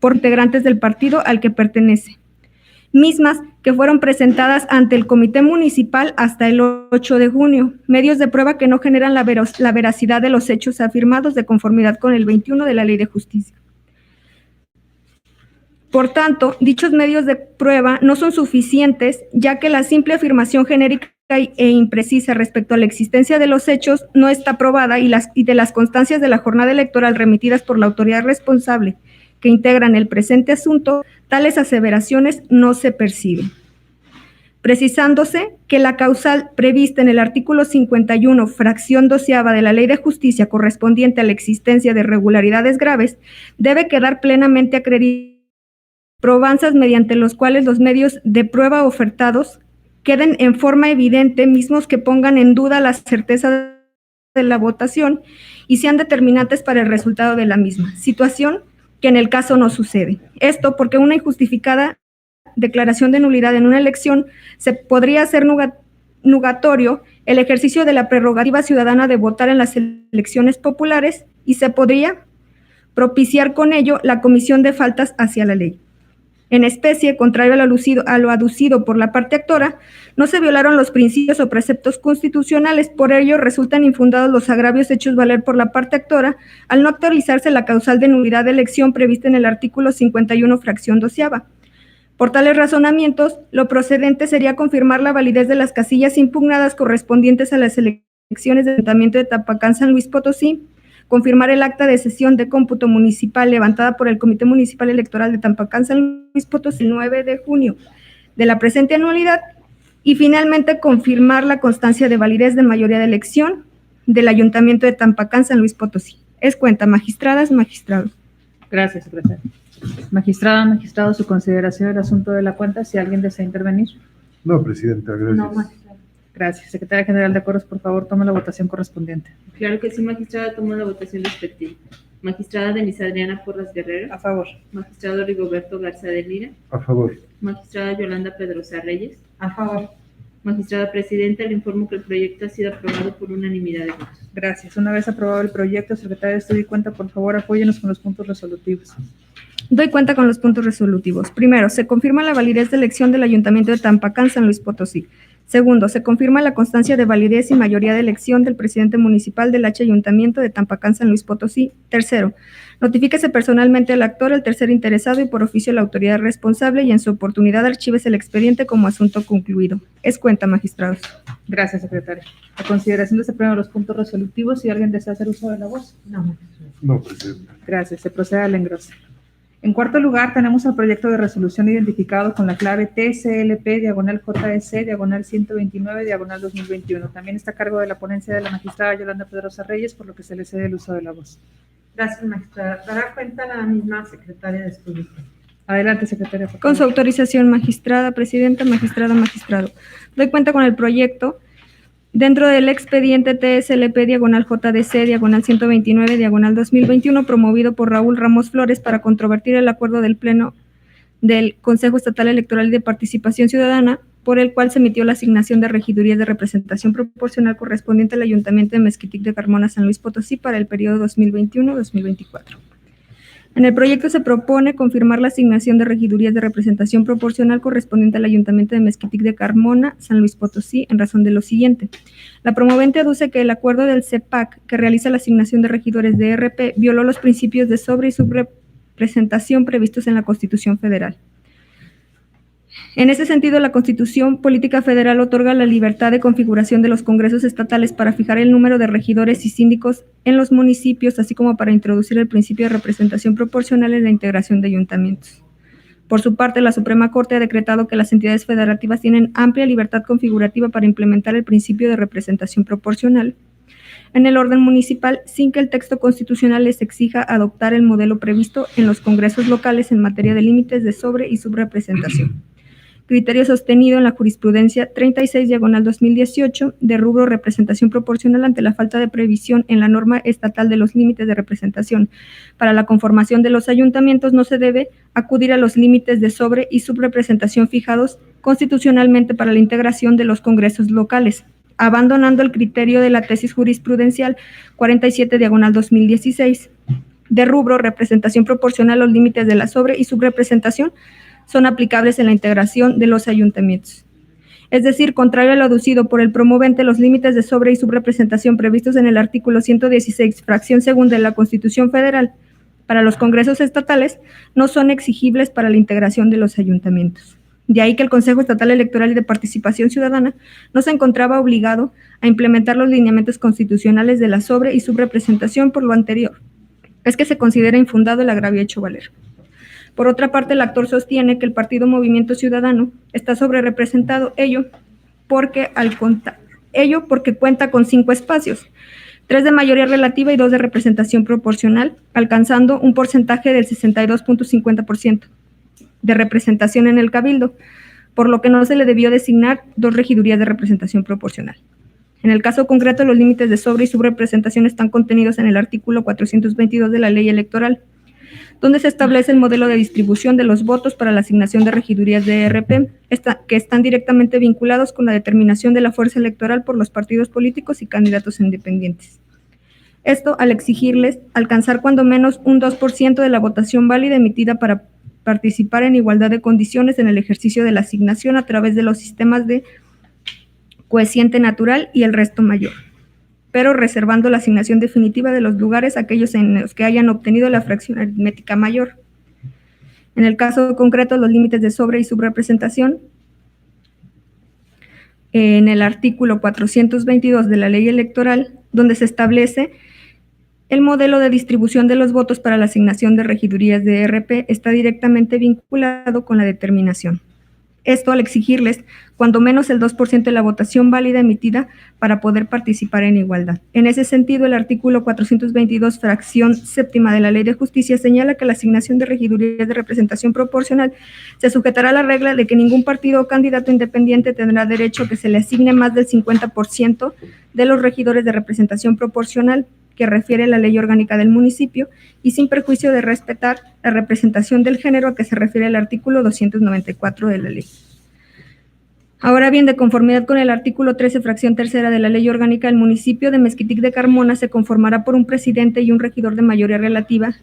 por integrantes del partido al que pertenece, mismas que fueron presentadas ante el Comité Municipal hasta el 8 de junio, medios de prueba que no generan la veracidad de los hechos afirmados de conformidad con el 21 de la Ley de Justicia. Por tanto, dichos medios de prueba no son suficientes, ya que la simple afirmación genérica e imprecisa respecto a la existencia de los hechos no está probada y de las constancias de la jornada electoral remitidas por la autoridad responsable que integran el presente asunto, tales aseveraciones no se perciben. Precisándose que la causal prevista en el artículo 51, fracción 12ª de la Ley de Justicia correspondiente a la existencia de irregularidades graves, debe quedar plenamente acreditada, probanzas mediante los cuales los medios de prueba ofertados queden en forma evidente, mismos que pongan en duda la certeza de la votación y sean determinantes para el resultado de la misma, situación que en el caso no sucede. Esto porque una injustificada declaración de nulidad en una elección se podría hacer nugatorio el ejercicio de la prerrogativa ciudadana de votar en las elecciones populares y se podría propiciar con ello la comisión de faltas hacia la ley. En especie, contrario a lo aducido por la parte actora, no se violaron los principios o preceptos constitucionales, por ello resultan infundados los agravios hechos valer por la parte actora al no actualizarse la causal de nulidad de elección prevista en el artículo 51, fracción 12ª. Por tales razonamientos, lo procedente sería confirmar la validez de las casillas impugnadas correspondientes a las elecciones del Ayuntamiento de Tapacán, San Luis Potosí, confirmar el acta de sesión de cómputo municipal levantada por el Comité Municipal Electoral de Tapacán, San Luis Potosí, el 9 de junio de la presente anualidad y finalmente confirmar la constancia de validez de mayoría de elección del Ayuntamiento de Tapacán, San Luis Potosí. Es cuenta, magistradas, magistrado. Gracias, secretaria. Magistrada, magistrado, su consideración del asunto de la cuenta, si alguien desea intervenir. No, presidenta, gracias. No, magistrada. Gracias. Secretaria General de Acuerdos, por favor, tome la votación correspondiente. Claro que sí, magistrada, tomo la votación respectiva. Magistrada Denise Adriana Porras Guerrero. A favor. Magistrado Rigoberto Garza de Lira. A favor. Magistrada Yolanda Pedrosa Reyes. A favor. Magistrada Presidenta, le informo que el proyecto ha sido aprobado por unanimidad de votos. Gracias. Una vez aprobado el proyecto, secretaria de Estudio y Cuenta, por favor, apóyenos con los puntos resolutivos. Doy cuenta con los puntos resolutivos. Primero, se confirma la validez de elección del Ayuntamiento de Tapacán, San Luis Potosí. Segundo, se confirma la constancia de validez y mayoría de elección del presidente municipal del H Ayuntamiento de Tapacán, San Luis Potosí. Tercero, notifíquese personalmente al actor, el tercer interesado y por oficio la autoridad responsable y en su oportunidad archívese el expediente como asunto concluido. Es cuenta, magistrados. Gracias, secretaria. A consideración de este pleno los puntos resolutivos, si alguien desea hacer uso de la voz. No, magistrada. No, presidenta. Gracias. Se procede al engrose. En cuarto lugar, tenemos el proyecto de resolución identificado con la clave TCLP/JS/129/2021. También está a cargo de la ponencia de la magistrada Yolanda Pedrosa Reyes, por lo que se le cede el uso de la voz. Gracias, magistrada. Dará cuenta la misma secretaria de Estudio. Adelante, secretaria. por Con su favor. autorización, magistrada, presidenta, magistrado. Doy cuenta con el proyecto dentro del expediente TSLP/JDC/129/2021 promovido por Raúl Ramos Flores para controvertir el acuerdo del Pleno del Consejo Estatal Electoral y de Participación Ciudadana, por el cual se emitió la asignación de regidurías de representación proporcional correspondiente al Ayuntamiento de Mezquitic de Carmona, San Luis Potosí, para el periodo 2021-2024. En el proyecto se propone confirmar la asignación de regidurías de representación proporcional correspondiente al Ayuntamiento de Mezquitic de Carmona, San Luis Potosí, en razón de lo siguiente. La promovente aduce que el acuerdo del CEPAC, que realiza la asignación de regidores de RP, violó los principios de sobre- y subrepresentación previstos en la Constitución Federal. En ese sentido, la Constitución Política Federal otorga la libertad de configuración de los congresos estatales para fijar el número de regidores y síndicos en los municipios, así como para introducir el principio de representación proporcional en la integración de ayuntamientos. Por su parte, la Suprema Corte ha decretado que las entidades federativas tienen amplia libertad configurativa para implementar el principio de representación proporcional en el orden municipal, sin que el texto constitucional les exija adoptar el modelo previsto en los congresos locales en materia de límites de sobre- y subrepresentación. Criterio sostenido en la jurisprudencia 36/2018 de rubro representación proporcional ante la falta de previsión en la norma estatal de los límites de representación. Para la conformación de los ayuntamientos no se debe acudir a los límites de sobre- y subrepresentación fijados constitucionalmente para la integración de los congresos locales, abandonando el criterio de la tesis jurisprudencial 47/2016 de rubro representación proporcional. Los límites de la sobre- y subrepresentación son aplicables en la integración de los ayuntamientos. Es decir, contrario a lo aducido por el promovente, los límites de sobre- y subrepresentación previstos en el artículo 116, fracción segunda de la Constitución Federal, para los congresos estatales, no son exigibles para la integración de los ayuntamientos. De ahí que el Consejo Estatal Electoral y de Participación Ciudadana no se encontraba obligado a implementar los lineamientos constitucionales de la sobre- y subrepresentación. Por lo anterior, es que se considera infundado el agravio hecho valer. Por otra parte, el actor sostiene que el partido Movimiento Ciudadano está sobrerepresentado, ello porque cuenta con 5 espacios, 3 de mayoría relativa y 2 de representación proporcional, alcanzando un porcentaje del 62.50% de representación en el cabildo, por lo que no se le debió designar 2 regidurías de representación proporcional. En el caso concreto, los límites de sobre- y subrepresentación están contenidos en el artículo 422 de la Ley Electoral, donde se establece el modelo de distribución de los votos para la asignación de regidurías de RP, que están directamente vinculados con la determinación de la fuerza electoral por los partidos políticos y candidatos independientes. Esto al exigirles alcanzar cuando menos un 2% de la votación válida emitida para participar en igualdad de condiciones en el ejercicio de la asignación a través de los sistemas de coeficiente natural y el resto mayor, pero reservando la asignación definitiva de los lugares a aquellos en los que hayan obtenido la fracción aritmética mayor. En el caso concreto, los límites de sobre- y subrepresentación en el artículo 422 de la Ley Electoral, donde se establece el modelo de distribución de los votos para la asignación de regidurías de RP, está directamente vinculado con la determinación. Esto al exigirles cuando menos el 2% de la votación válida emitida para poder participar en igualdad. En ese sentido, el artículo 422, fracción séptima de la Ley de Justicia señala que la asignación de regidurías de representación proporcional se sujetará a la regla de que ningún partido o candidato independiente tendrá derecho a que se le asigne más del 50% de los regidores de representación proporcional que refiere la Ley Orgánica del municipio, y sin perjuicio de respetar la representación del género a que se refiere el artículo 294 de la ley. Ahora bien, de conformidad con el artículo 13, fracción tercera de la Ley Orgánica, el municipio de Mezquitic de Carmona se conformará por un presidente y un regidor de mayoría relativa,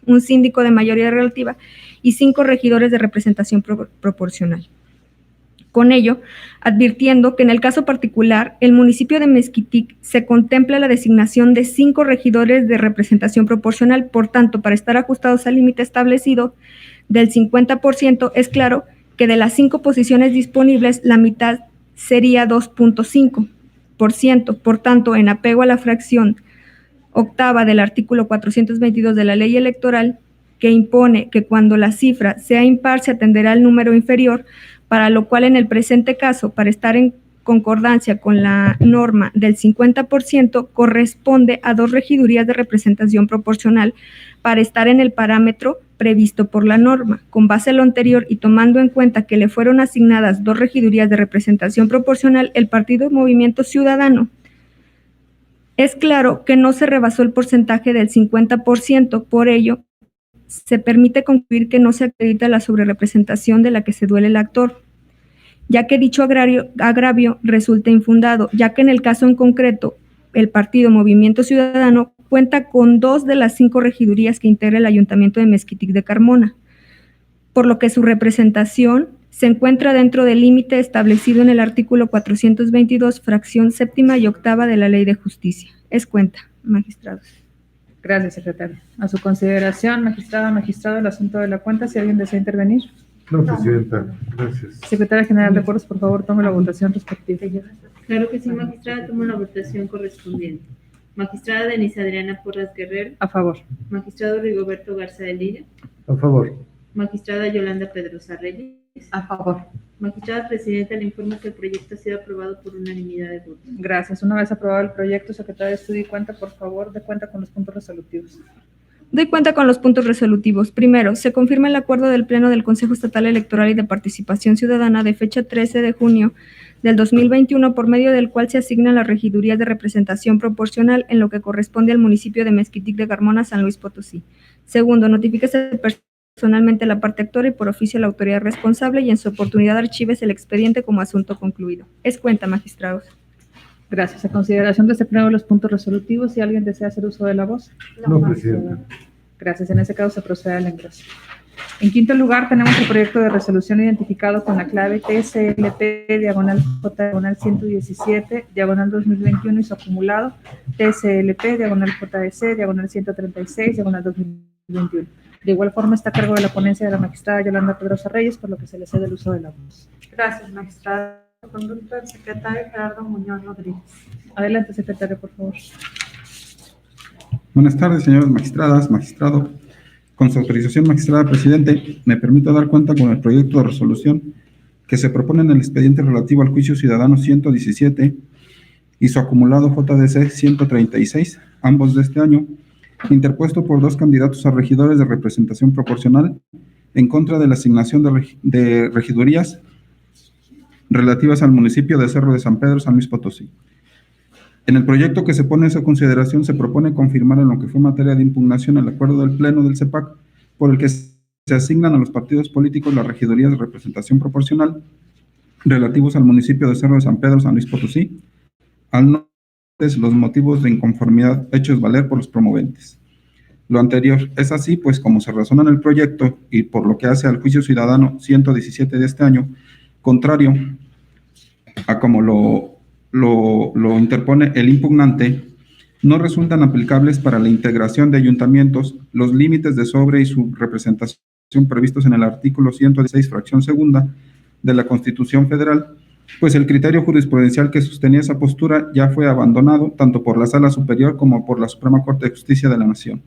un síndico de mayoría relativa y 5 regidores de representación proporcional. Con ello, advirtiendo que en el caso particular, el municipio de Mezquitic se contempla la designación de 5 regidores de representación proporcional. Por tanto, para estar ajustados al límite establecido del 50%, es claro que de las 5 posiciones disponibles, la mitad sería 2.5%. Por tanto, en apego a la fracción octava del artículo 422 de la Ley Electoral, que impone que cuando la cifra sea impar se atenderá al número inferior, para lo cual en el presente caso, para estar en concordancia con la norma del 50%, corresponde a 2 regidurías de representación proporcional para estar en el parámetro previsto por la norma. Con base en lo anterior y tomando en cuenta que le fueron asignadas 2 regidurías de representación proporcional, el Partido Movimiento Ciudadano es claro que no se rebasó el porcentaje del 50%, por ello se permite concluir que no se acredita la sobrerepresentación de la que se duele el actor, ya que dicho agravio resulta infundado, ya que en el caso en concreto, el Partido Movimiento Ciudadano cuenta con 2 de las 5 regidurías que integra el Ayuntamiento de Mezquitic de Carmona, por lo que su representación se encuentra dentro del límite establecido en el artículo 422, fracción séptima y octava de la Ley de Justicia. Es cuenta, magistrados. Gracias, secretario. A su consideración, magistrada, magistrado, el asunto de la cuenta. Si alguien desea intervenir. No, presidenta. Gracias. Secretaria General de Acuerdos, por favor, tome la votación respectiva. Claro que sí, magistrada, tomo la votación correspondiente. Magistrada Denise Adriana Porras Guerrero. A favor. Magistrado Rigoberto Garza de Lira. A favor. Magistrada Yolanda Pedrosa Reyes. A favor. Magistrada Presidenta, le informo que el proyecto ha sido aprobado por unanimidad de votos. Gracias. Una vez aprobado el proyecto, secretaria de Estudio y Cuenta, por favor, de cuenta con los puntos resolutivos. Doy cuenta con los puntos resolutivos. Primero, se confirma el acuerdo del Pleno del Consejo Estatal Electoral y de Participación Ciudadana de fecha 13 de junio del 2021, por medio del cual se asignan las regidurías de representación proporcional en lo que corresponde al municipio de Mezquitic de Carmona, San Luis Potosí. Segundo, notifíquese personalmente la parte actora y por oficio a la autoridad responsable y en su oportunidad archives el expediente como asunto concluido. Es cuenta, magistrados. Gracias. A consideración de este pleno de los puntos resolutivos, si alguien desea hacer uso de la voz. No, presidenta. Gracias. En ese caso se procede al ingreso. En quinto lugar, tenemos el proyecto de resolución identificado con la clave TSLP-117-117-2021 y su acumulado TSLP-JS-136-136-2021. De igual forma está a cargo de la ponencia de la magistrada Yolanda Pedrosa Reyes, por lo que se le cede el uso de la voz. Gracias, magistrada. Conducto del secretario Gerardo Muñoz Rodríguez. Adelante, secretario, por favor. Buenas tardes, señoras magistradas, magistrado. Con su autorización, magistrada presidente, me permito dar cuenta con el proyecto de resolución que se propone en el expediente relativo al juicio ciudadano 117 y su acumulado JDC 136, ambos de este año, interpuesto por 2 candidatos a regidores de representación proporcional en contra de la asignación de regidurías relativas al municipio de Cerro de San Pedro, San Luis Potosí. En el proyecto que se pone en su consideración se propone confirmar en lo que fue materia de impugnación el acuerdo del Pleno del CEPAC por el que se asignan a los partidos políticos las regidurías de representación proporcional relativos al municipio de Cerro de San Pedro, San Luis Potosí, al no los motivos de inconformidad hechos valer por los promoventes. Lo anterior es así, pues como se razona en el proyecto y por lo que hace al juicio ciudadano 117 de este año, contrario a como lo interpone el impugnante, no resultan aplicables para la integración de ayuntamientos los límites de sobre y subrepresentación previstos en el artículo 116, fracción segunda de la Constitución Federal, pues el criterio jurisprudencial que sostenía esa postura ya fue abandonado tanto por la Sala Superior como por la Suprema Corte de Justicia de la Nación.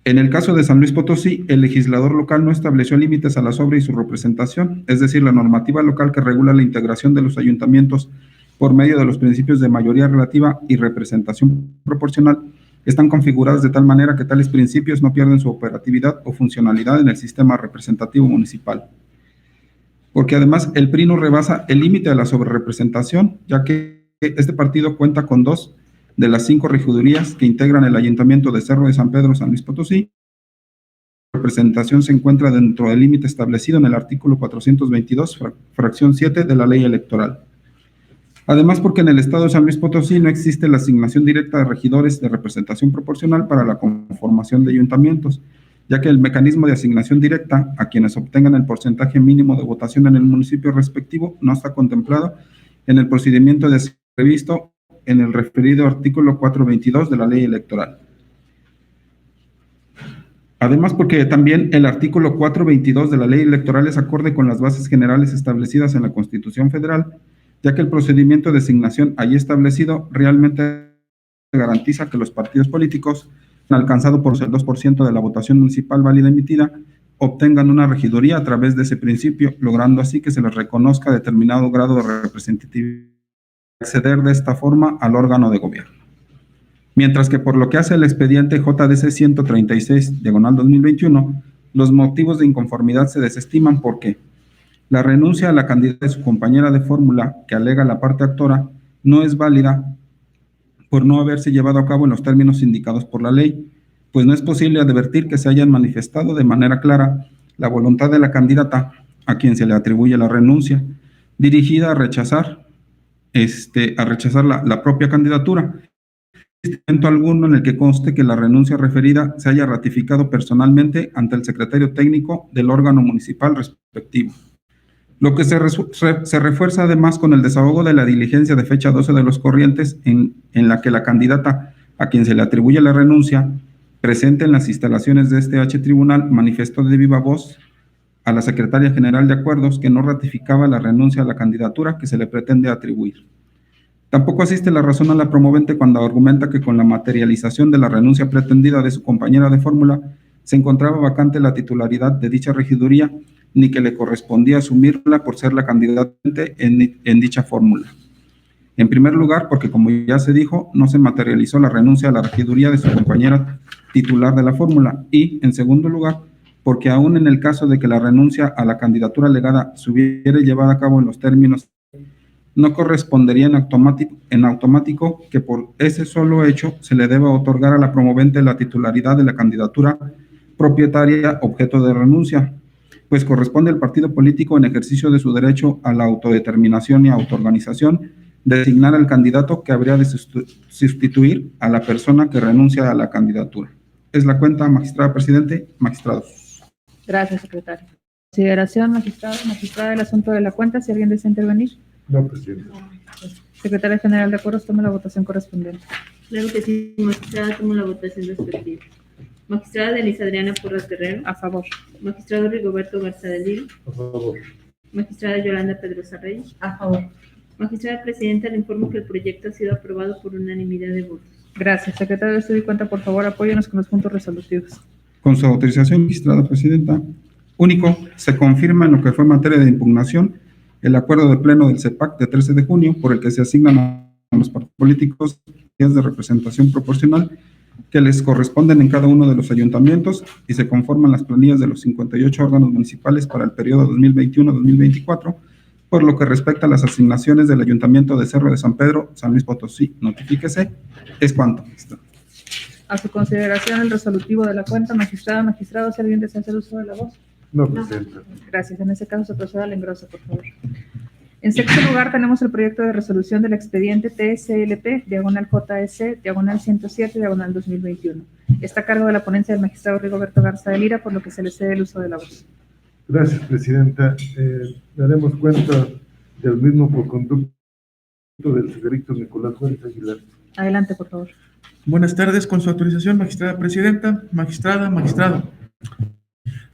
En el caso de San Luis Potosí, el legislador local no estableció límites a la sobre y su representación, es decir, la normativa local que regula la integración de los ayuntamientos por medio de los principios de mayoría relativa y representación proporcional están configuradas de tal manera que tales principios no pierden su operatividad o funcionalidad en el sistema representativo municipal. Porque además el PRI no rebasa el límite de la sobrerepresentación, ya que este partido cuenta con 2 de las 5 regidurías que integran el Ayuntamiento de Cerro de San Pedro, San Luis Potosí. La representación se encuentra dentro del límite establecido en el artículo 422, fracción 7 de la Ley Electoral. Además, porque en el Estado de San Luis Potosí no existe la asignación directa de regidores de representación proporcional para la conformación de ayuntamientos, ya que el mecanismo de asignación directa a quienes obtengan el porcentaje mínimo de votación en el municipio respectivo no está contemplado en el procedimiento previsto en el referido artículo 422 de la Ley Electoral. Además, porque también el artículo 422 de la Ley Electoral es acorde con las bases generales establecidas en la Constitución Federal, ya que el procedimiento de asignación allí establecido realmente garantiza que los partidos políticos han alcanzado por el 2% de la votación municipal válida emitida obtengan una regiduría a través de ese principio, logrando así que se les reconozca determinado grado de representatividad y acceder de esta forma al órgano de gobierno. Mientras que por lo que hace el expediente JDC 136/2021, los motivos de inconformidad se desestiman porque la renuncia a la candidata de su compañera de fórmula, que alega la parte actora, no es válida por no haberse llevado a cabo en los términos indicados por la ley, pues no es posible advertir que se hayan manifestado de manera clara la voluntad de la candidata a quien se le atribuye la renuncia, dirigida a rechazar la propia candidatura. No existe momento alguno en el que conste que la renuncia referida se haya ratificado personalmente ante el secretario técnico del órgano municipal respectivo. Lo que se refuerza además con el desahogo de la diligencia de fecha 12 de los corrientes en la que la candidata a quien se le atribuye la renuncia, presente en las instalaciones de este tribunal, manifestó de viva voz a la secretaria general de acuerdos que no ratificaba la renuncia a la candidatura que se le pretende atribuir. Tampoco asiste la razón a la promovente cuando argumenta que con la materialización de la renuncia pretendida de su compañera de fórmula se encontraba vacante la titularidad de dicha regiduría, ni que le correspondía asumirla por ser la candidata en dicha fórmula. En primer lugar, porque como ya se dijo, no se materializó la renuncia a la regiduría de su compañera titular de la fórmula, y en segundo lugar, porque aún en el caso de que la renuncia a la candidatura alegada se hubiera llevado a cabo en los términos, no correspondería en automático que por ese solo hecho se le deba otorgar a la promovente la titularidad de la candidatura propietaria objeto de renuncia, pues corresponde al partido político en ejercicio de su derecho a la autodeterminación y autoorganización designar al candidato que habría de sustituir a la persona que renuncia a la candidatura. Es la cuenta, magistrada presidente, magistrados. Gracias, secretario. Consideración, magistrado, magistrada, del asunto de la cuenta, si alguien desea intervenir. No, presidente. Secretaria general de acuerdos, tome la votación correspondiente. Claro que sí, magistrada, tomo la votación respectiva. Magistrada Denise Adriana Porras Guerrero. A favor. Magistrado Rigoberto Garza de Lira. A favor. Magistrada Yolanda Pedrosa Reyes. A favor. Magistrada presidenta, le informo que el proyecto ha sido aprobado por unanimidad de votos. Gracias. Secretario de Estudio y Cuenta, por favor, apóyenos con los puntos resolutivos. Con su autorización, magistrada presidenta. Único, se confirma en lo que fue materia de impugnación el acuerdo de pleno del CEPAC de 13 de junio por el que se asignan a los partidos políticos días de representación proporcional que les corresponden en cada uno de los ayuntamientos y se conforman las planillas de los 58 órganos municipales para el periodo 2021-2024, por lo que respecta a las asignaciones del Ayuntamiento de Cerro de San Pedro, San Luis Potosí. Notifíquese. Es cuanto. A su consideración el resolutivo de la cuenta, magistrada, magistrado, si alguien desea hacer uso de la voz. No, presidente. Gracias. En ese caso se procede al engroso, por favor. En sexto lugar, tenemos el proyecto de resolución del expediente TSLP, diagonal JS, diagonal 107, diagonal 2021. Está a cargo de la ponencia del magistrado Rigoberto Garza de Lira, por lo que se le cede el uso de la voz. Gracias, presidenta. Daremos cuenta del mismo por conducto del señorito Nicolás Juárez Aguilar. Adelante, por favor. Buenas tardes, con su autorización, magistrada presidenta, magistrada, magistrado.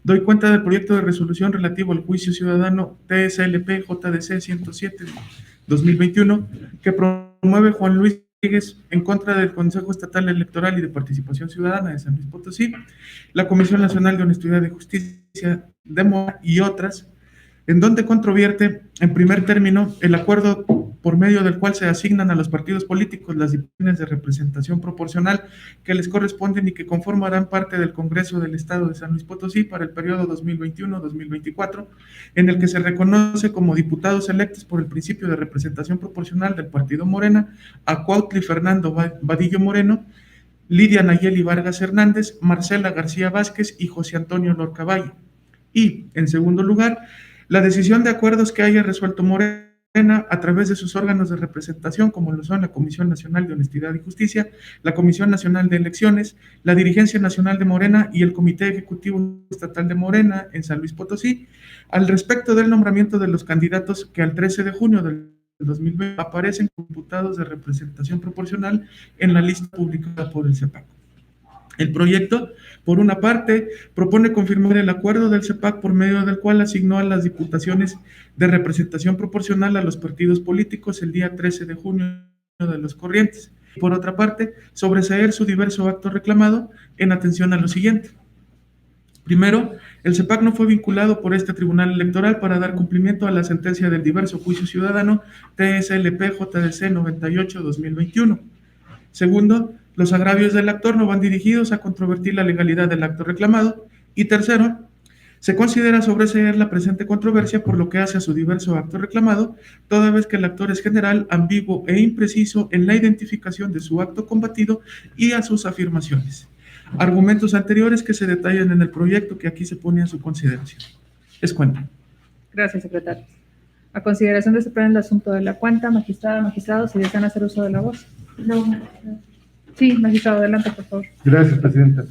Doy cuenta del proyecto de resolución relativo al juicio ciudadano TSLP JDC 107/2021 que promueve Juan Luis Rodríguez en contra del Consejo Estatal Electoral y de Participación Ciudadana de San Luis Potosí, la Comisión Nacional de Honestidad y Justicia de Morena y otras, en donde controvierte, en primer término, el acuerdo por medio del cual se asignan a los partidos políticos las disciplinas de representación proporcional que les corresponden y que conformarán parte del Congreso del Estado de San Luis Potosí para el periodo 2021-2024, en el que se reconoce como diputados electos por el principio de representación proporcional del partido Morena a Cuautli Fernando Vadillo Moreno, Lidia Nayeli Vargas Hernández, Marcela García Vázquez y José Antonio Lorca Valle. Y, en segundo lugar, la decisión de acuerdos que haya resuelto Morena a través de sus órganos de representación, como lo son la Comisión Nacional de Honestidad y Justicia, la Comisión Nacional de Elecciones, la Dirigencia Nacional de Morena y el Comité Ejecutivo Estatal de Morena en San Luis Potosí, al respecto del nombramiento de los candidatos que al 13 de junio del 2020 aparecen como diputados de representación proporcional en la lista publicada por el CEPAC. El proyecto, por una parte, propone confirmar el acuerdo del CEPAC por medio del cual asignó a las diputaciones de representación proporcional a los partidos políticos el día 13 de junio de los corrientes. Por otra parte, sobreseer su diverso acto reclamado en atención a lo siguiente. Primero, El CEPAC no fue vinculado por este Tribunal Electoral para dar cumplimiento a la sentencia del diverso juicio ciudadano TSLP-JDC 98-2021. Segundo, los agravios del actor no van dirigidos a controvertir la legalidad del acto reclamado. Y tercero, se considera sobreseer la presente controversia por lo que hace a su diverso acto reclamado, toda vez que el actor es general, ambiguo e impreciso en la identificación de su acto combatido y a sus afirmaciones. Argumentos anteriores que se detallan en el proyecto que aquí se pone a su consideración. Es cuenta. Gracias, secretario. A consideración de este pleno el asunto de la cuenta, magistrada, magistrado, si desean hacer uso de la voz. No. Sí, magistrado, adelante, por favor. Gracias, presidenta.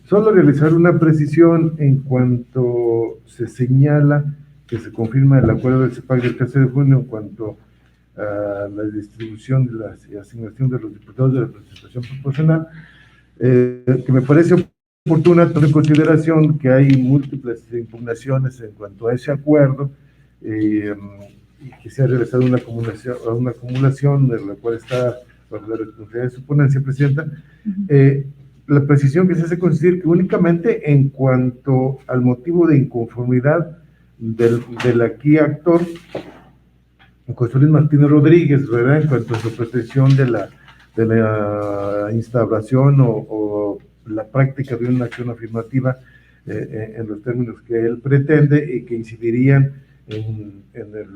Solo realizar una precisión en cuanto se señala que se confirma el acuerdo del CEPAC del 13 de junio en cuanto a la distribución de las y asignación de los diputados de representación proporcional, que me parece oportuna tomar en consideración que hay múltiples impugnaciones en cuanto a ese acuerdo y que se ha realizado una acumulación de la cual está bajo la responsabilidad de su ponencia, presidenta. La precisión que se hace consistir que únicamente en cuanto al motivo de inconformidad del aquí actor, José Luis Martínez Rodríguez, ¿verdad?, en cuanto a su pretensión de la instauración o la práctica de una acción afirmativa en los términos que él pretende y que incidirían en el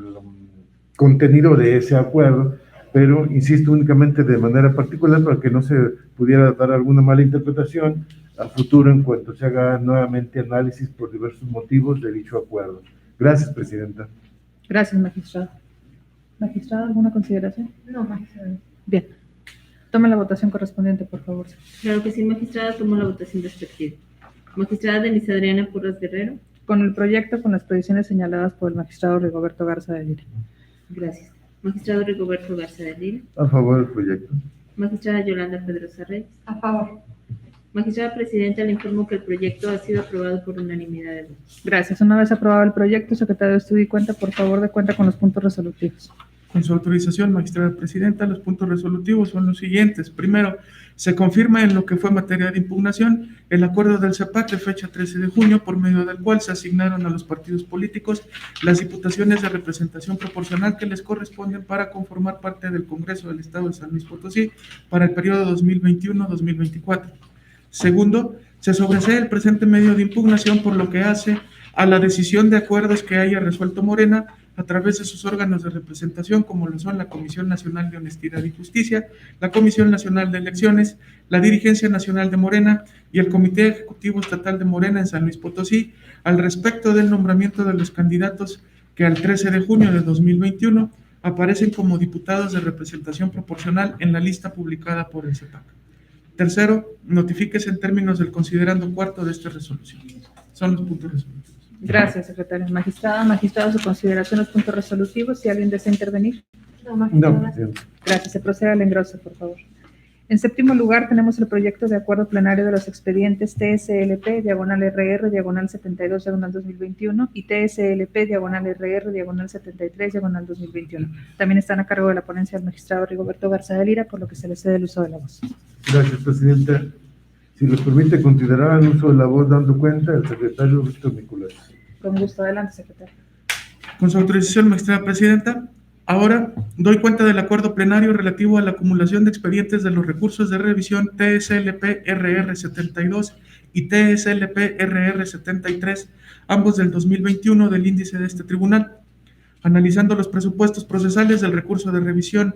contenido de ese acuerdo, pero insisto únicamente de manera particular para que no se pudiera dar alguna mala interpretación a futuro en cuanto se haga nuevamente análisis por diversos motivos de dicho acuerdo. Gracias, presidenta. Gracias, magistrado. Magistrado, ¿alguna consideración? No, magistrado. Bien. Tome la votación correspondiente, por favor. Claro que sí, magistrada, tomo la votación respectiva. Magistrada Denise Adriana Porras Guerrero. Con el proyecto, con las provisiones señaladas por el magistrado Rigoberto Garza de Lira. Gracias. Magistrado Rigoberto Garza de Lira. A favor del proyecto. Magistrada Yolanda Pedrosa Reyes. A favor. Magistrada Presidenta, le informo que el proyecto ha sido aprobado por unanimidad de votos. Gracias. Una vez aprobado el proyecto, secretario de Estudio y Cuenta, por favor, de cuenta con los puntos resolutivos. Con su autorización, magistrada presidenta, los puntos resolutivos son los siguientes. Primero, se confirma en lo que fue materia de impugnación el acuerdo del CEPAC de fecha 13 de junio, por medio del cual se asignaron a los partidos políticos las diputaciones de representación proporcional que les corresponden para conformar parte del Congreso del Estado de San Luis Potosí para el periodo 2021-2024. Segundo, se sobresee el presente medio de impugnación por lo que hace a la decisión de acuerdos que haya resuelto Morena a través de sus órganos de representación, como lo son la Comisión Nacional de Honestidad y Justicia, la Comisión Nacional de Elecciones, la Dirigencia Nacional de Morena y el Comité Ejecutivo Estatal de Morena en San Luis Potosí, al respecto del nombramiento de los candidatos que al 13 de junio de 2021 aparecen como diputados de representación proporcional en la lista publicada por el CEPAC. Tercero, notifíquese en términos del considerando cuarto de esta resolución. Son los puntos resolutivos. Gracias, secretario. Magistrada, magistrado, su consideración los puntos resolutivos. Si alguien desea intervenir. No, magistrada. No, presidenta. Gracias. Se procede al engroso, por favor. En séptimo lugar, tenemos el proyecto de acuerdo plenario de los expedientes TSLP, diagonal RR, diagonal 72, diagonal 2021, y TSLP, diagonal RR, diagonal 73, diagonal 2021. También están a cargo de la ponencia del magistrado Rigoberto Garza de Lira, por lo que se les cede el uso de la voz. Gracias, presidenta. Si les permite, considerar el uso de la voz dando cuenta el secretario Víctor Nicolás. Con gusto. Adelante, secretario. Con su autorización, magistrada presidenta, ahora doy cuenta del acuerdo plenario relativo a la acumulación de expedientes de los recursos de revisión TSLP-RR 72 y TSLP-RR 73, ambos del 2021 del índice de este tribunal. Analizando los presupuestos procesales del recurso de revisión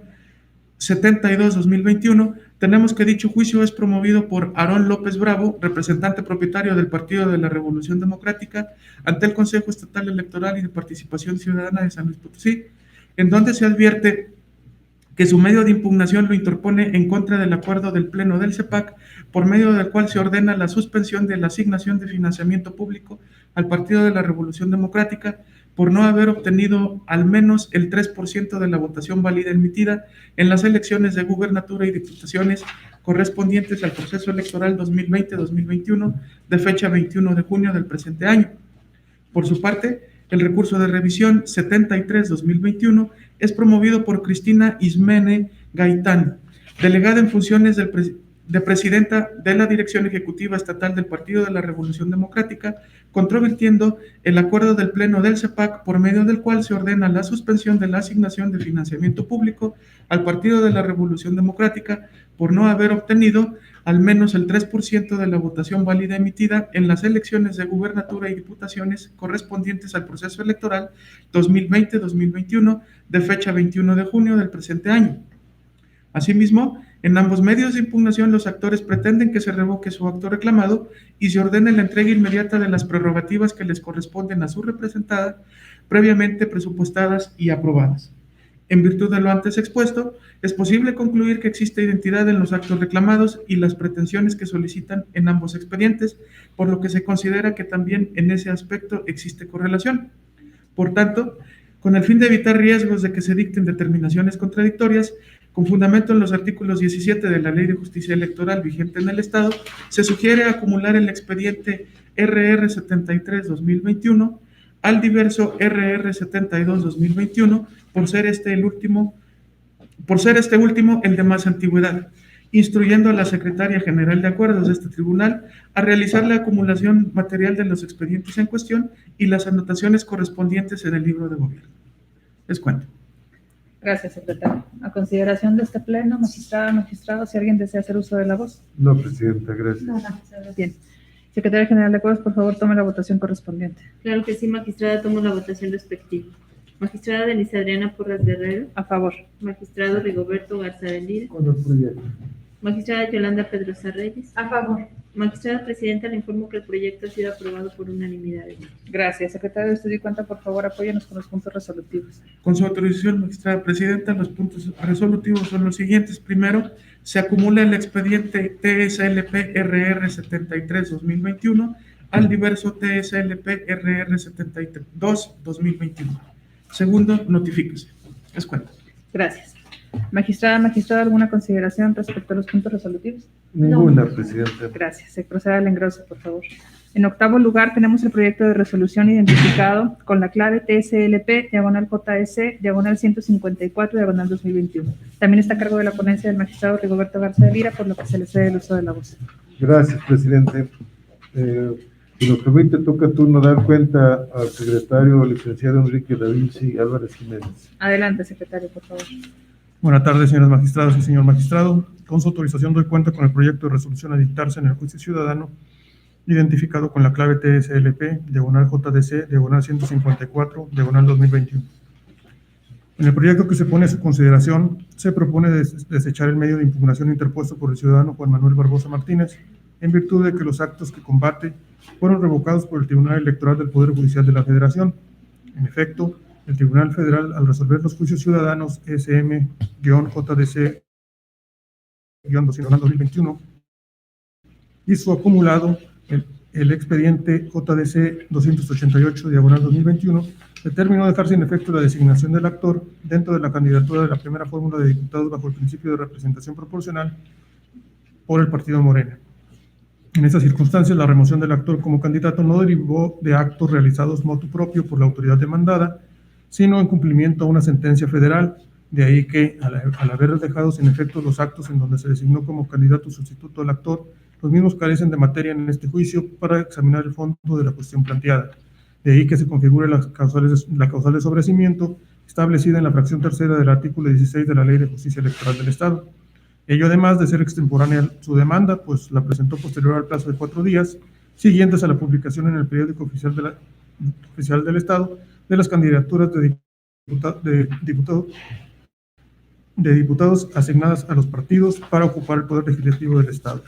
72-2021, tenemos que dicho juicio es promovido por Aarón López Bravo, representante propietario del Partido de la Revolución Democrática, ante el Consejo Estatal Electoral y de Participación Ciudadana de San Luis Potosí, en donde se advierte que su medio de impugnación lo interpone en contra del acuerdo del Pleno del CEPAC, por medio del cual se ordena la suspensión de la asignación de financiamiento público al Partido de la Revolución Democrática por no haber obtenido al menos el 3% de la votación válida emitida en las elecciones de gubernatura y diputaciones correspondientes al proceso electoral 2020-2021 de fecha 21 de junio del presente año. Por su parte, el recurso de revisión 73-2021 es promovido por Cristina Ismene Gaitán, delegada en funciones del de presidenta de la Dirección Ejecutiva Estatal del Partido de la Revolución Democrática, controvirtiendo el acuerdo del Pleno del CEPAC por medio del cual se ordena la suspensión de la asignación de financiamiento público al Partido de la Revolución Democrática por no haber obtenido al menos el 3% de la votación válida emitida en las elecciones de gubernatura y diputaciones correspondientes al proceso electoral 2020-2021 de fecha 21 de junio del presente año. Asimismo, en ambos medios de impugnación, los actores pretenden que se revoque su acto reclamado y se ordene la entrega inmediata de las prerrogativas que les corresponden a su representada, previamente presupuestadas y aprobadas. En virtud de lo antes expuesto, es posible concluir que existe identidad en los actos reclamados y las pretensiones que solicitan en ambos expedientes, por lo que se considera que también en ese aspecto existe correlación. Por tanto, con el fin de evitar riesgos de que se dicten determinaciones contradictorias, con fundamento en los artículos 17 de la Ley de Justicia Electoral vigente en el Estado, se sugiere acumular el expediente RR 73-2021 al diverso RR 72-2021 por ser este último el de más antigüedad, instruyendo a la Secretaria General de Acuerdos de este tribunal a realizar la acumulación material de los expedientes en cuestión y las anotaciones correspondientes en el libro de gobierno. Les cuento. Gracias, secretario. A consideración de este pleno, magistrada, magistrado, si alguien desea hacer uso de la voz. No, presidenta, gracias. No. Bien. Secretaria General de Acuerdos, por favor, tome la votación correspondiente. Claro que sí, magistrada, tomo la votación respectiva. Magistrada Denise Adriana Porras Guerrero. A favor. Magistrado Rigoberto Garza de Lira. Con el proyecto. Magistrada Yolanda Pedrosa Reyes. A favor. Magistrada Presidenta, le informo que el proyecto ha sido aprobado por unanimidad. Gracias. Secretario de Estudio y Cuenta, por favor, apóyenos con los puntos resolutivos. Con su autorización, magistrada presidenta, los puntos resolutivos son los siguientes. Primero, se acumula el expediente TSLP RR 73-2021 al diverso TSLP RR 72-2021. Segundo, notifíquese. Es cuenta. Gracias. Magistrada, magistrado, ¿alguna consideración respecto a los puntos resolutivos? Ninguna, presidenta. Gracias. Se procede al engroso, por favor. En octavo lugar, tenemos el proyecto de resolución identificado con la clave TSLP, /JS, /154, /2021. También está a cargo de la ponencia del magistrado Rigoberto Garza de Lira, por lo que se le cede el uso de la voz. Gracias, presidente. Si nos permite, toca turno dar cuenta al secretario licenciado Enrique Da Vinci Álvarez Jiménez. Adelante, secretario, por favor. Buenas tardes, señores magistrados y señor magistrado. Con su autorización doy cuenta con el proyecto de resolución a dictarse en el juicio ciudadano, identificado con la clave TSLP, /JDC, /154, /2021. En el proyecto que se pone a su consideración, se propone desechar el medio de impugnación interpuesto por el ciudadano Juan Manuel Barbosa Martínez, en virtud de que los actos que combate fueron revocados por el Tribunal Electoral del Poder Judicial de la Federación. En efecto, el Tribunal Federal, al resolver los juicios ciudadanos SM-JDC-2021 y su acumulado, el expediente JDC 288-2021, determinó dejar sin efecto la designación del actor dentro de la candidatura de la primera fórmula de diputados bajo el principio de representación proporcional por el partido Morena. En estas circunstancias, la remoción del actor como candidato no derivó de actos realizados motu propio por la autoridad demandada, sino en cumplimiento a una sentencia federal. De ahí que, al haber dejado sin efecto los actos en donde se designó como candidato sustituto al actor, los mismos carecen de materia en este juicio para examinar el fondo de la cuestión planteada. De ahí que se configure la causal de sobrecimiento establecida en la fracción tercera del artículo 16 de la Ley de Justicia Electoral del Estado. Ello, además de ser extemporánea su demanda, pues la presentó posterior al plazo de 4 días, siguientes a la publicación en el periódico oficial del Estado de las candidaturas de diputados asignadas a los partidos para ocupar el poder legislativo del Estado,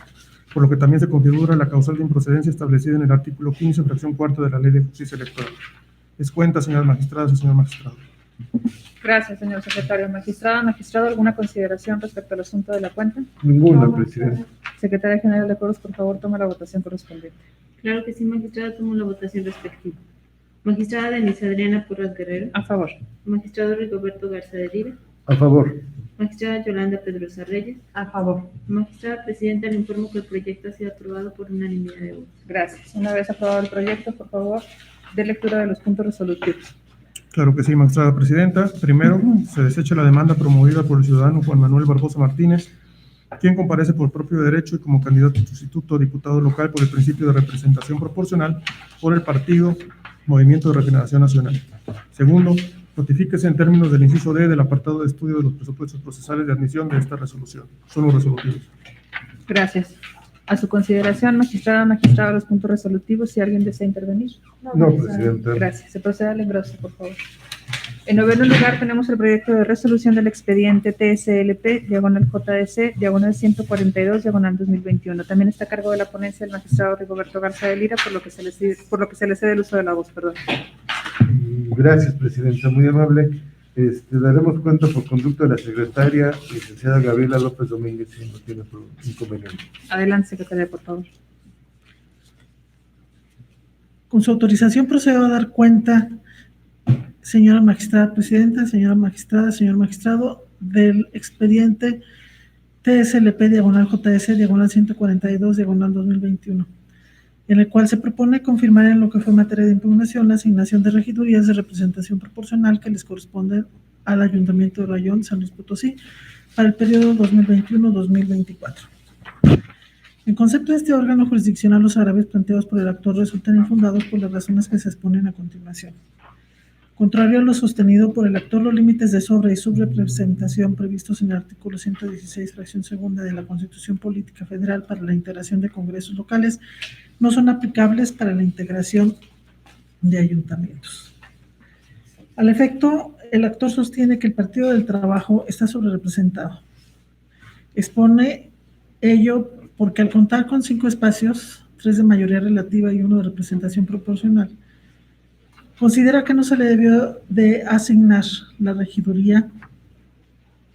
por lo que también se configura la causal de improcedencia establecida en el artículo 15, fracción cuarta de la Ley de Justicia Electoral. Es cuenta, señoras magistradas y señor magistrado. Gracias, señor secretario. Magistrada, magistrado, ¿alguna consideración respecto al asunto de la cuenta? Ninguna, presidente. Secretaria General de Acuerdos, por favor, toma la votación correspondiente. Claro que sí, magistrada, tomo la votación respectiva. Magistrada Denise Adriana Porras Guerrero. A favor. Magistrado Rigoberto Garza de Lira. A favor. Magistrada Yolanda Pedrosa Reyes. A favor. Magistrada Presidenta, le informo que el proyecto ha sido aprobado por unanimidad de votos. Gracias. Una vez aprobado el proyecto, por favor, dé lectura de los puntos resolutivos. Claro que sí, magistrada presidenta. Primero, se desecha la demanda promovida por el ciudadano Juan Manuel Barbosa Martínez, quien comparece por propio derecho y como candidato sustituto a diputado local por el principio de representación proporcional por el partido Movimiento de Regeneración Nacional. Segundo, notifíquese en términos del inciso D del apartado de estudio de los presupuestos procesales de admisión de esta resolución. Son los resolutivos. Gracias. A su consideración, magistrada, magistrado, los puntos resolutivos, si alguien desea intervenir. No, Presidenta. Gracias. Se procede al engroso, por favor. En noveno lugar, tenemos el proyecto de resolución del expediente TSLP, diagonal JDC, diagonal 142, diagonal 2021. También está a cargo de la ponencia el magistrado Rigoberto Garza de Lira, por lo que se le cede el uso de la voz. Perdón. Gracias, Presidenta, muy amable. Daremos cuenta por conducto de la secretaria, licenciada Gabriela López Domínguez, si no tiene inconveniente. Adelante, secretaria, por favor. Con su autorización procedo a dar cuenta, señora magistrada presidenta, señora magistrada, señor magistrado, del expediente TSLP diagonal JS diagonal 142 diagonal 2021, en el cual se propone confirmar en lo que fue materia de impugnación la asignación de regidurías de representación proporcional que les corresponden al Ayuntamiento de Rayón, San Luis Potosí, para el periodo 2021-2024. En concepto de este órgano jurisdiccional, los agravios planteados por el actor resultan infundados por las razones que se exponen a continuación. Contrario a lo sostenido por el actor, los límites de sobre y subrepresentación previstos en el artículo 116, fracción segunda de la Constitución Política Federal para la integración de congresos locales no son aplicables para la integración de ayuntamientos. Al efecto, el actor sostiene que el Partido del Trabajo está sobrerepresentado. Expone ello porque al contar con 5 espacios, 3 de mayoría relativa y 1 de representación proporcional, considera que no se le debió de asignar la regiduría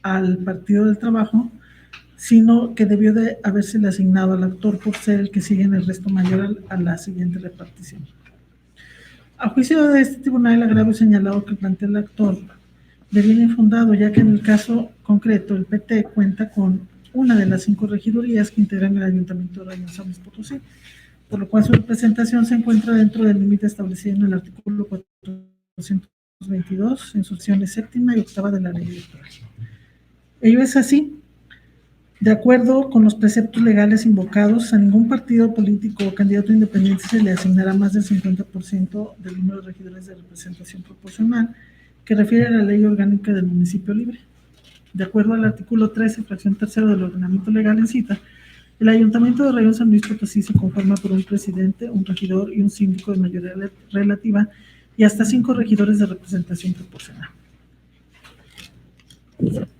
al Partido del Trabajo, sino que debió de habérsele asignado al actor por ser el que sigue en el resto mayor a la siguiente repartición. A juicio de este tribunal, el agravio señalado que plantea el actor deviene infundado, ya que en el caso concreto el PT cuenta con una de las 5 regidurías que integran el Ayuntamiento de Rayón, San Luis Potosí, por lo cual su representación se encuentra dentro del límite establecido en el artículo 422, en sus secciones 7ª y 8ª de la ley electoral. Ello es así, de acuerdo con los preceptos legales invocados, a ningún partido político o candidato independiente se le asignará más del 50% del número de regidores de representación proporcional que refiere a la ley orgánica del municipio libre. De acuerdo al artículo 13, fracción 3ª del ordenamiento legal en cita, el Ayuntamiento de Rayón San Luis Potosí se conforma por un presidente, un regidor y un síndico de mayoría relativa y hasta 5 regidores de representación proporcional.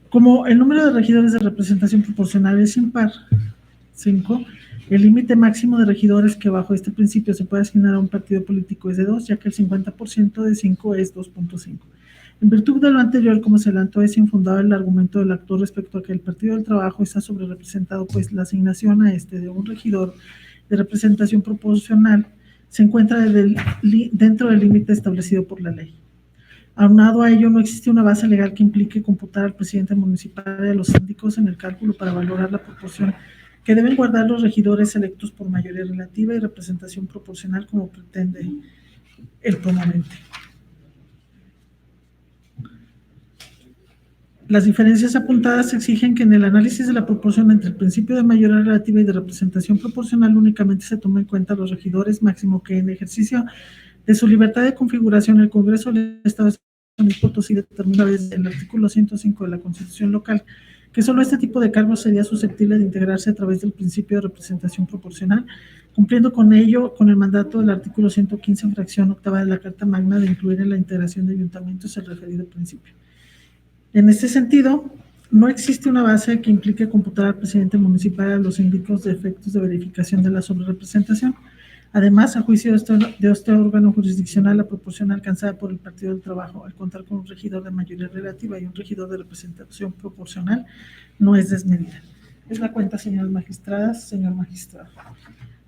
Como el número de regidores de representación proporcional es impar, 5, el límite máximo de regidores que bajo este principio se puede asignar a un partido político es de 2, ya que el 50% de 5 es 2.5. En virtud de lo anterior, como se adelantó, es infundado el argumento del actor respecto a que el Partido del Trabajo está sobrerepresentado, pues la asignación a de un regidor de representación proporcional se encuentra dentro del límite establecido por la ley. Aunado a ello, no existe una base legal que implique computar al presidente municipal y a los síndicos en el cálculo para valorar la proporción que deben guardar los regidores electos por mayoría relativa y representación proporcional, como pretende el proponente. Las diferencias apuntadas exigen que en el análisis de la proporción entre el principio de mayoría relativa y de representación proporcional únicamente se tomen en cuenta los regidores, máximo que en ejercicio de su libertad de configuración el Congreso del Estado de San Luis Potosí determina desde el artículo 105 de la Constitución local que solo este tipo de cargos sería susceptible de integrarse a través del principio de representación proporcional, cumpliendo con ello con el mandato del artículo 115, fracción 8ª de la Carta Magna, de incluir en la integración de ayuntamientos el referido principio. En este sentido, no existe una base que implique computar al presidente municipal y a los síndicos de efectos de verificación de la sobrerepresentación. Además, a juicio de este órgano jurisdiccional, la proporción alcanzada por el Partido del Trabajo al contar con un regidor de mayoría relativa y un regidor de representación proporcional no es desmedida. Es la cuenta, señoras magistradas, señor magistrado.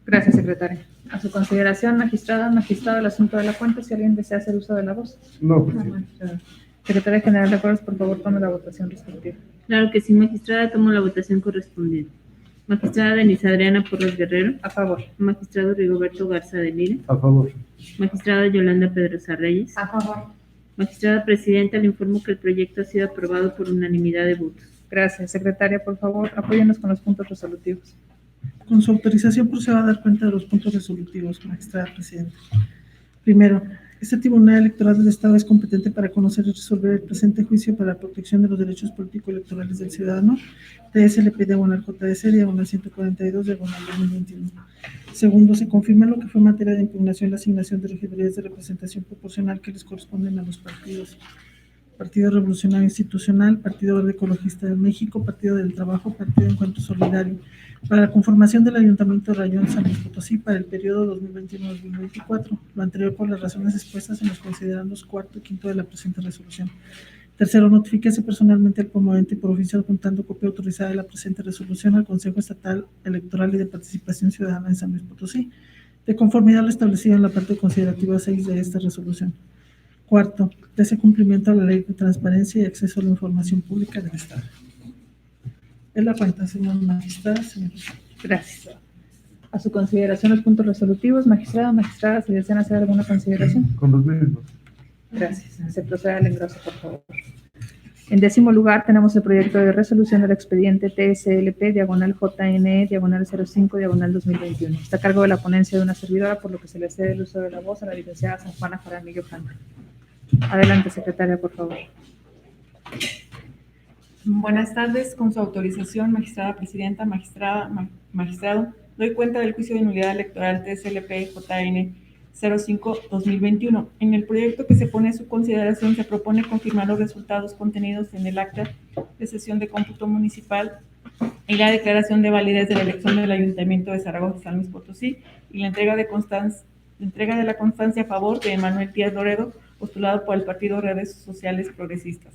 Gracias, secretaria. A su consideración, magistrada, magistrado, el asunto de la cuenta, si alguien desea hacer uso de la voz. No, Presidenta. Secretaria General de Acuerdos, por favor, tome la votación respectiva. Claro que sí, magistrada, tomo la votación correspondiente. Magistrada Denise Adriana Porras Guerrero. A favor. Magistrado Rigoberto Garza de Lira. A favor. Magistrada Yolanda Pedrosa Reyes. A favor. Magistrada Presidenta, le informo que el proyecto ha sido aprobado por unanimidad de votos. Gracias. Secretaria, por favor, apóyenos con los puntos resolutivos. Con su autorización procedo a dar cuenta de los puntos resolutivos, magistrada presidenta. Primero, este Tribunal Electoral del Estado es competente para conocer y resolver el presente juicio para la protección de los derechos político-electorales del ciudadano, TSLP diagonal JDC, diagonal 142, diagonal 2021. Segundo, se confirma lo que fue materia de impugnación la asignación de regidurías de representación proporcional que les corresponden a los partidos: Partido Revolucionario Institucional, Partido Verde Ecologista de México, Partido del Trabajo, Partido Encuentro Solidario, para la conformación del Ayuntamiento de Rayón, San Luis Potosí, para el periodo 2021-2024, lo anterior por las razones expuestas en los considerandos cuarto y quinto de la presente resolución. Tercero, notifíquese personalmente al promovente y por oficio adjuntando copia autorizada de la presente resolución al Consejo Estatal Electoral y de Participación Ciudadana de San Luis Potosí, de conformidad a lo establecido en la parte considerativa 6 de esta resolución. Cuarto, dese cumplimiento a la Ley de Transparencia y Acceso a la Información Pública del Estado. Es la cuenta, señor magistrado, señor. Gracias. A su consideración los puntos resolutivos. Magistrada, ¿se desean hacer alguna consideración? Con los mismos. Gracias. Se procede al engroso, por favor. En 10º lugar, tenemos el proyecto de resolución del expediente TSLP, diagonal JNE, diagonal 05, diagonal 2021. Está a cargo de la ponencia de una servidora, por lo que se le cede el uso de la voz a la licenciada San Juana Jaramillo Franco. Adelante, secretaria, por favor. Buenas tardes. Con su autorización, magistrada presidenta, magistrado, doy cuenta del juicio de nulidad electoral TSLP-JN 05-2021. En el proyecto que se pone a su consideración se propone confirmar los resultados contenidos en el acta de sesión de cómputo municipal y la declaración de validez de la elección del Ayuntamiento de Zaragoza, San Luis Potosí, y la entrega de la constancia a favor de Manuel Díaz Loredo, postulado por el Partido Redes Sociales Progresistas.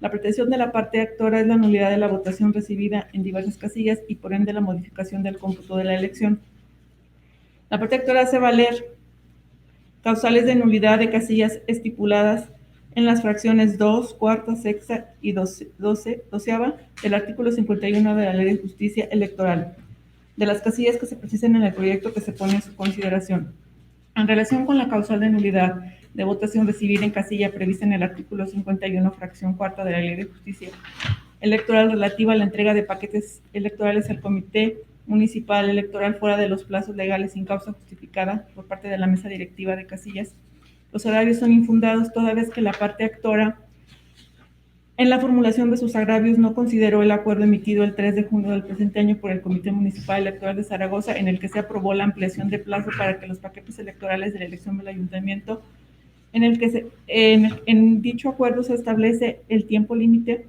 La pretensión de la parte actora es la nulidad de la votación recibida en diversas casillas y por ende la modificación del cómputo de la elección. La parte actora hace valer causales de nulidad de casillas estipuladas en las fracciones 2, cuarta, sexta y doceava del artículo 51 de la Ley de Justicia Electoral, de las casillas que se precisan en el proyecto que se pone en su consideración. En relación con la causal de nulidad de votación recibida en casilla prevista en el artículo 51, fracción cuarta de la Ley de Justicia Electoral relativa a la entrega de paquetes electorales al Comité Municipal Electoral fuera de los plazos legales sin causa justificada por parte de la mesa directiva de casillas, los horarios son infundados toda vez que la parte actora en la formulación de sus agravios no consideró el acuerdo emitido el 3 de junio del presente año por el Comité Municipal Electoral de Zaragoza, en el que se aprobó la ampliación de plazo para que los paquetes electorales de la elección del ayuntamiento, en dicho acuerdo se establece el tiempo límite,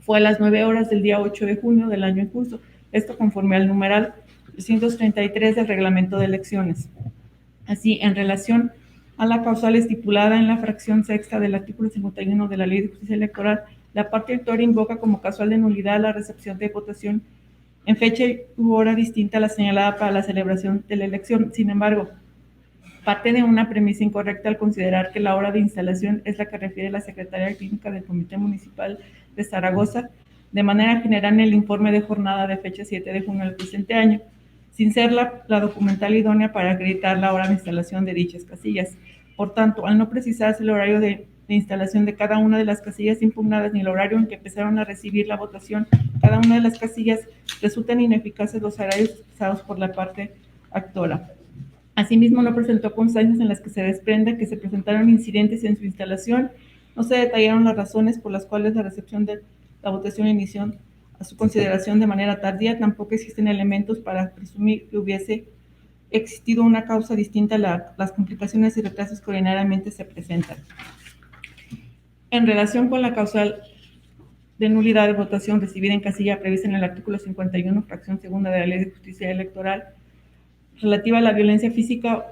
fue a las 9 horas del día 8 de junio del año en curso, esto conforme al numeral 333 del reglamento de elecciones. Así, en relación a la causal estipulada en la fracción sexta del artículo 51 de la Ley de Justicia Electoral, la parte actora invoca como causal de nulidad la recepción de votación en fecha u hora distinta a la señalada para la celebración de la elección. Sin embargo, parte de una premisa incorrecta al considerar que la hora de instalación es la que refiere la Secretaría Clínica del Comité Municipal de Zaragoza, de manera general en el informe de jornada de fecha 7 de junio del presente año, sin ser la documental idónea para acreditar la hora de instalación de dichas casillas. Por tanto, al no precisarse el horario de instalación de cada una de las casillas impugnadas ni el horario en que empezaron a recibir la votación, cada una de las casillas, resultan ineficaces los horarios expresados por la parte actora. Asimismo, no presentó constancias en las que se desprenda que se presentaron incidentes en su instalación, no se detallaron las razones por las cuales la recepción de la votación inició a su consideración de manera tardía, tampoco existen elementos para presumir que hubiese existido una causa distinta a las complicaciones y retrasos que ordinariamente se presentan. En relación con la causal de nulidad de votación recibida en casilla prevista en el artículo 51, fracción segunda de la Ley de Justicia Electoral, relativa a la violencia física,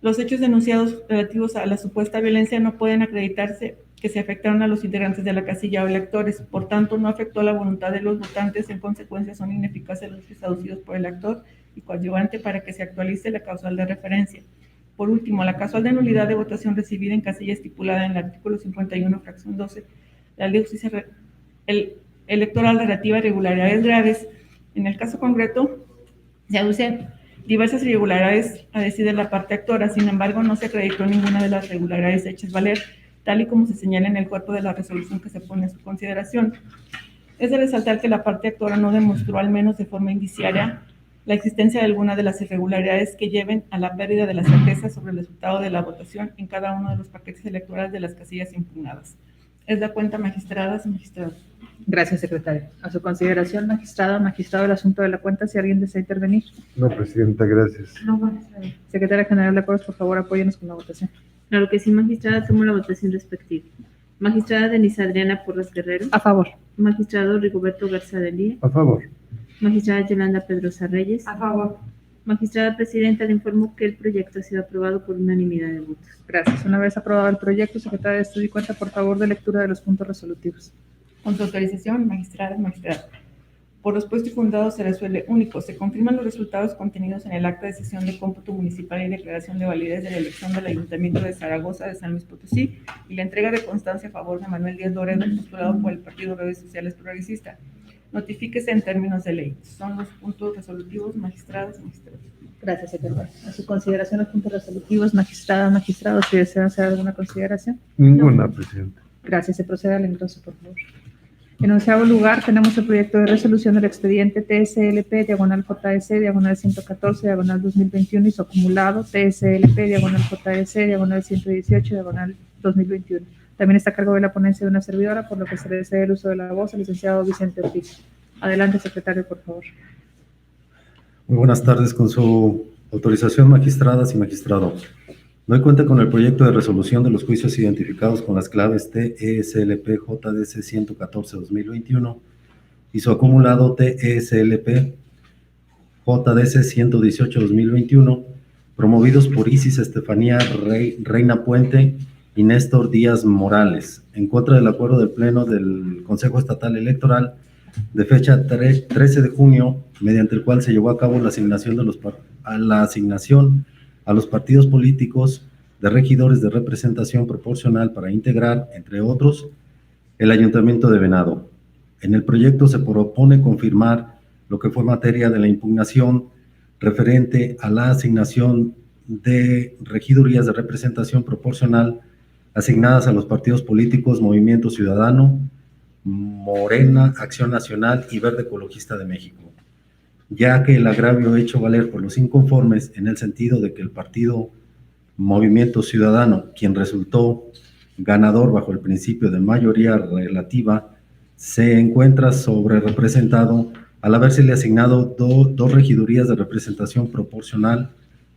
los hechos denunciados relativos a la supuesta violencia no pueden acreditarse que se afectaron a los integrantes de la casilla o electores, por tanto no afectó la voluntad de los votantes, en consecuencia son ineficaces los hechos aducidos por el actor y coadyuvante para que se actualice la causal de referencia. Por último, la causal de nulidad de votación recibida en casilla estipulada en el artículo 51, fracción 12, de la Ley de Justicia Electoral relativa a irregularidades graves. En el caso concreto, se aducen diversas irregularidades a decir de la parte actora, sin embargo, no se acreditó ninguna de las irregularidades hechas valer, tal y como se señala en el cuerpo de la resolución que se pone en su consideración. Es de resaltar que la parte actora no demostró, al menos de forma indiciaria, la existencia de alguna de las irregularidades que lleven a la pérdida de la certeza sobre el resultado de la votación en cada uno de los paquetes electorales de las casillas impugnadas. Es la cuenta, magistradas y magistrados. Gracias, secretaria. A su consideración, magistrada, magistrado, el asunto de la cuenta, si alguien desea intervenir. No, Presidenta, gracias. No, magistrada. Secretaria General de Acuerdos, por favor, apóyenos con la votación. Claro que sí, magistrada, tomo la votación respectiva. Magistrada Denise Adriana Porras Guerrero. A favor. Magistrado Rigoberto Garza de Lira. A favor. Magistrada Yolanda Pedrosa Reyes. A favor. Magistrada Presidenta, le informo que el proyecto ha sido aprobado por unanimidad de votos. Gracias. Una vez aprobado el proyecto, secretaria de Estudio y Cuenta, por favor, de lectura de los puntos resolutivos. Con su autorización, magistradas, magistrados. Por lo expuesto y fundado se resuelve único. Se confirman los resultados contenidos en el acta de sesión de cómputo municipal y declaración de validez de la elección del Ayuntamiento de Zaragoza de San Luis Potosí y la entrega de constancia a favor de Manuel Díaz Loredo, postulado por el Partido Redes Sociales Progresista. Notifíquese en términos de ley. Son los puntos resolutivos, magistradas y magistrados. Gracias, secretaria. A su consideración, los puntos resolutivos, magistrada, magistrado, si desean hacer alguna consideración. Ninguna, Presidenta. Gracias. Se procede al engroso, por favor. En 11º lugar, tenemos el proyecto de resolución del expediente TSLP, diagonal JS, diagonal 114, diagonal 2021 y su acumulado TSLP, diagonal JS, diagonal 118, diagonal 2021. También está a cargo de la ponencia de una servidora, por lo que se le cede el uso de la voz al licenciado Vicente Ortiz. Adelante, secretario, por favor. Muy buenas tardes. Con su autorización, magistradas y magistrado, doy cuenta con el proyecto de resolución de los juicios identificados con las claves TESLP JDC 114-2021 y su acumulado TESLP JDC 118-2021, promovidos por Isis Estefanía Reina Puente y Néstor Díaz Morales, en contra del acuerdo del Pleno del Consejo Estatal Electoral de fecha 13 de junio, mediante el cual se llevó a cabo la asignación a los partidos políticos de regidores de representación proporcional para integrar, entre otros, el Ayuntamiento de Venado. En el proyecto se propone confirmar lo que fue materia de la impugnación referente a la asignación de regidurías de representación proporcional asignadas a los partidos políticos Movimiento Ciudadano, Morena, Acción Nacional y Verde Ecologista de México, ya que el agravio hecho valer por los inconformes en el sentido de que el partido Movimiento Ciudadano, quien resultó ganador bajo el principio de mayoría relativa, se encuentra sobre representado al habérsele asignado dos regidurías de representación proporcional,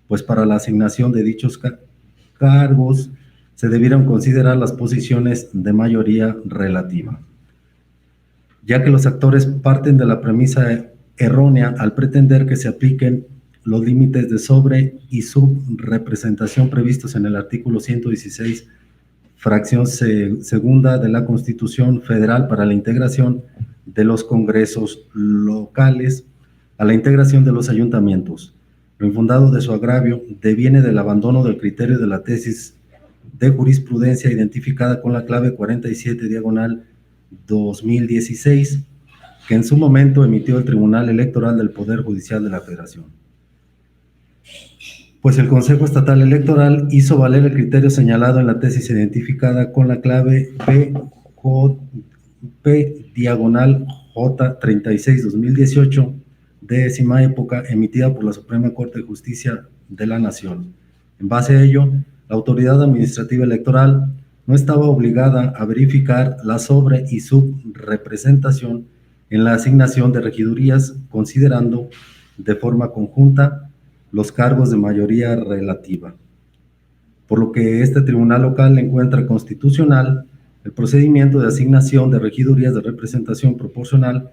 pues para la asignación de dichos cargos se debieron considerar las posiciones de mayoría relativa, ya que los actores parten de la premisa errónea al pretender que se apliquen los límites de sobre y subrepresentación previstos en el artículo 116, fracción segunda de la Constitución Federal para la integración de los congresos locales a la integración de los ayuntamientos. Lo infundado de su agravio deviene del abandono del criterio de la tesis de jurisprudencia identificada con la clave 47 diagonal 2016, que en su momento emitió el Tribunal Electoral del Poder Judicial de la Federación. Pues el Consejo Estatal Electoral hizo valer el criterio señalado en la tesis identificada con la clave P diagonal J36-2018, décima época, emitida por la Suprema Corte de Justicia de la Nación. En base a ello, la autoridad administrativa electoral no estaba obligada a verificar la sobre y subrepresentación en la asignación de regidurías, considerando de forma conjunta los cargos de mayoría relativa. Por lo que este tribunal local encuentra constitucional el procedimiento de asignación de regidurías de representación proporcional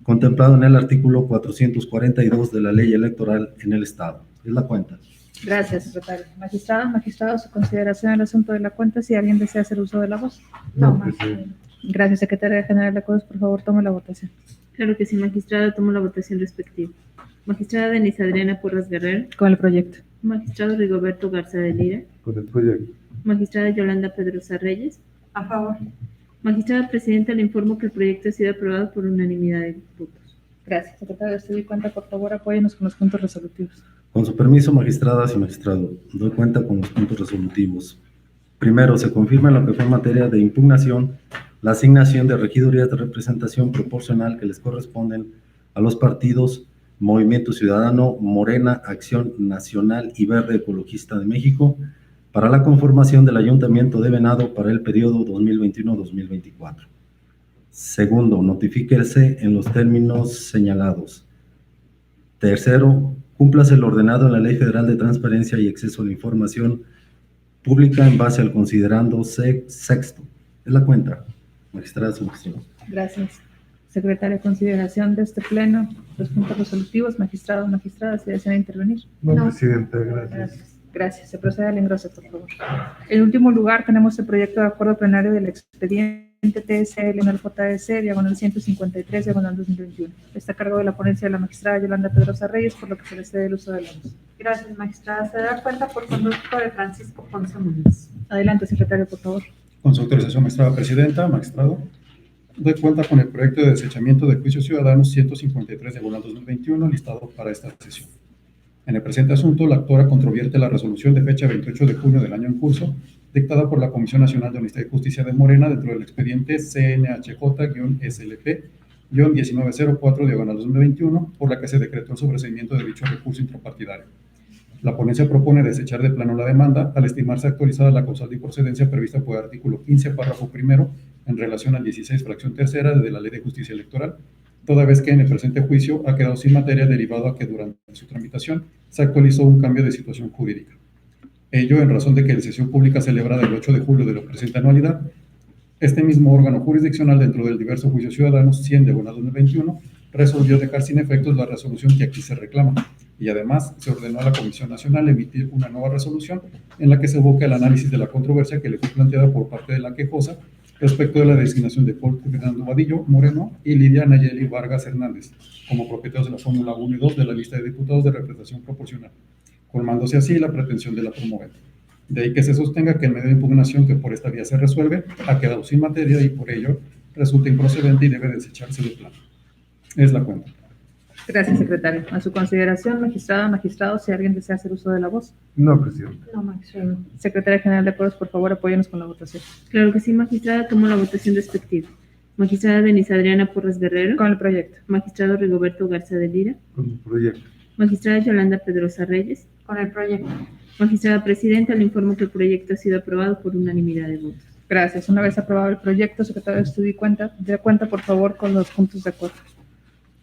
contemplado en el artículo 442 de la Ley Electoral en el Estado. Es la cuenta. Gracias, secretario. Magistrada, magistrado, su consideración en el asunto de la cuenta, si alguien desea hacer uso de la voz. No, Presidenta. Gracias, secretaria general de Acuerdos, por favor, tome la votación. Claro que sí, magistrada, tomo la votación respectiva. Magistrada Denise Adriana Porras Guerrero. Con el proyecto. Magistrado Rigoberto Garza de Lira. Con el proyecto. Magistrada Yolanda Pedrosa Reyes. A favor. Magistrada Presidenta, le informo que el proyecto ha sido aprobado por unanimidad de votos. Gracias, secretario de Estudio y Cuenta, por favor, apóyenos con los puntos resolutivos. Con su permiso, magistradas y magistrado, doy cuenta con los puntos resolutivos. Primero, se confirma lo que fue en materia de impugnación, la asignación de regidurías de representación proporcional que les corresponden a los partidos Movimiento Ciudadano, Morena, Acción Nacional y Verde Ecologista de México para la conformación del Ayuntamiento de Venado para el periodo 2021-2024. Segundo, notifíquese en los términos señalados. Tercero, cúmplase lo ordenado en la Ley Federal de Transparencia y Acceso a la Información Pública en base al considerando sexto. Es la cuenta. Magistrada, su moción. Gracias. Secretaria, consideración de este pleno, los puntos resolutivos, magistrado, magistrada, ¿se desean intervenir? No, Presidenta, gracias. Gracias. Gracias. Se procede al engrose, por favor. En último lugar, tenemos el proyecto de acuerdo plenario del expediente TSL en el JDC, diagonal 153, diagonal 2021. Está a cargo de la ponencia de la magistrada Yolanda Pedrosa Reyes, por lo que se le cede el uso de la voz. Gracias, magistrada. Se da cuenta por conducto de Francisco Ponce Muñoz. Adelante, secretario, por favor. Con su autorización, magistrada presidenta, magistrado, doy cuenta con el proyecto de desechamiento de juicios ciudadanos 153, diagonal 2021, listado para esta sesión. En el presente asunto, la actora controvierte la resolución de fecha 28 de junio del año en curso, dictada por la Comisión Nacional de Honestidad y Justicia de Morena dentro del expediente CNHJ-SLP-1904, diagonal 2021, por la que se decretó el sobreseimiento de dicho recurso intrapartidario. La ponencia propone desechar de plano la demanda al estimarse actualizada la causal de improcedencia prevista por el artículo 15, párrafo primero, en relación al 16, fracción tercera de la Ley de Justicia Electoral, toda vez que en el presente juicio ha quedado sin materia derivado a que durante su tramitación se actualizó un cambio de situación jurídica. Ello en razón de que en sesión pública celebrada el 8 de julio de la presente anualidad, este mismo órgano jurisdiccional dentro del diverso juicio ciudadano 100 diagonal 2021 resolvió dejar sin efectos la resolución que aquí se reclama y además se ordenó a la Comisión Nacional emitir una nueva resolución en la que se evoca el análisis de la controversia que le fue planteada por parte de la quejosa respecto de la designación de Paul Fernando Vadillo Moreno y Lidia Nayeli Vargas Hernández como propietarios de la Fórmula 1 y 2 de la lista de diputados de representación proporcional, colmándose así la pretensión de la promovente. De ahí que se sostenga que el medio de impugnación que por esta vía se resuelve ha quedado sin materia y por ello resulta improcedente y debe desecharse de plano. Es la cuenta. Gracias, secretario. A su consideración, magistrada, magistrado, si alguien desea hacer uso de la voz. No, Presidenta. No, magistrado. Secretaria General de Acuerdos, por favor, apóyenos con la votación. Claro que sí, magistrada. Tomo la votación respectiva. Magistrada Denise Adriana Porras Guerrero. Con el proyecto. Magistrado Rigoberto Garza de Lira. Con el proyecto. Magistrada Yolanda Pedrosa Reyes. Con el proyecto. Magistrada Presidenta, le informo que el proyecto ha sido aprobado por unanimidad de votos. Gracias. Una vez aprobado el proyecto, secretario de Estudio y Cuenta, dé cuenta, por favor, con los puntos de acuerdo.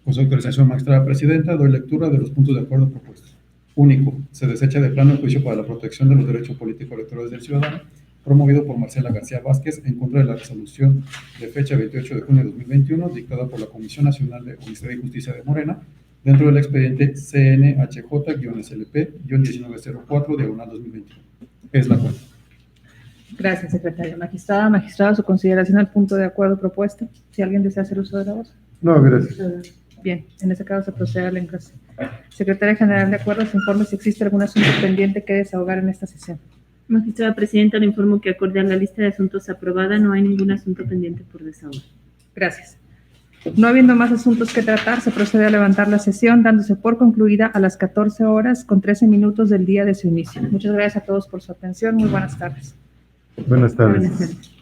Con su autorización, magistrada presidenta, doy lectura de los puntos de acuerdo propuestos. Único, se desecha de plano el juicio para la protección de los derechos políticos electorales del ciudadano, promovido por Marcela García Vázquez en contra de la resolución de fecha 28 de junio de 2021, dictada por la Comisión Nacional de Honestidad y Justicia de Morena, dentro del expediente CNHJ-SLP-1904, diagonal 2021. Es la cuenta. Gracias, secretaria. Magistrada, magistrado, su consideración al punto de acuerdo propuesto. Si alguien desea hacer uso de la voz. No, gracias. Bien, en ese caso se procede al engrose. Secretaria General de Acuerdos, informe si existe algún asunto pendiente que desahogar en esta sesión. Magistrada Presidenta, le informo que acorde a la lista de asuntos aprobada no hay ningún asunto pendiente por desahogar. Gracias. No habiendo más asuntos que tratar, se procede a levantar la sesión, dándose por concluida a las 14 horas con 13 minutos del día de su inicio. Muchas gracias a todos por su atención. Muy buenas tardes. Buenas tardes. Buenas tardes.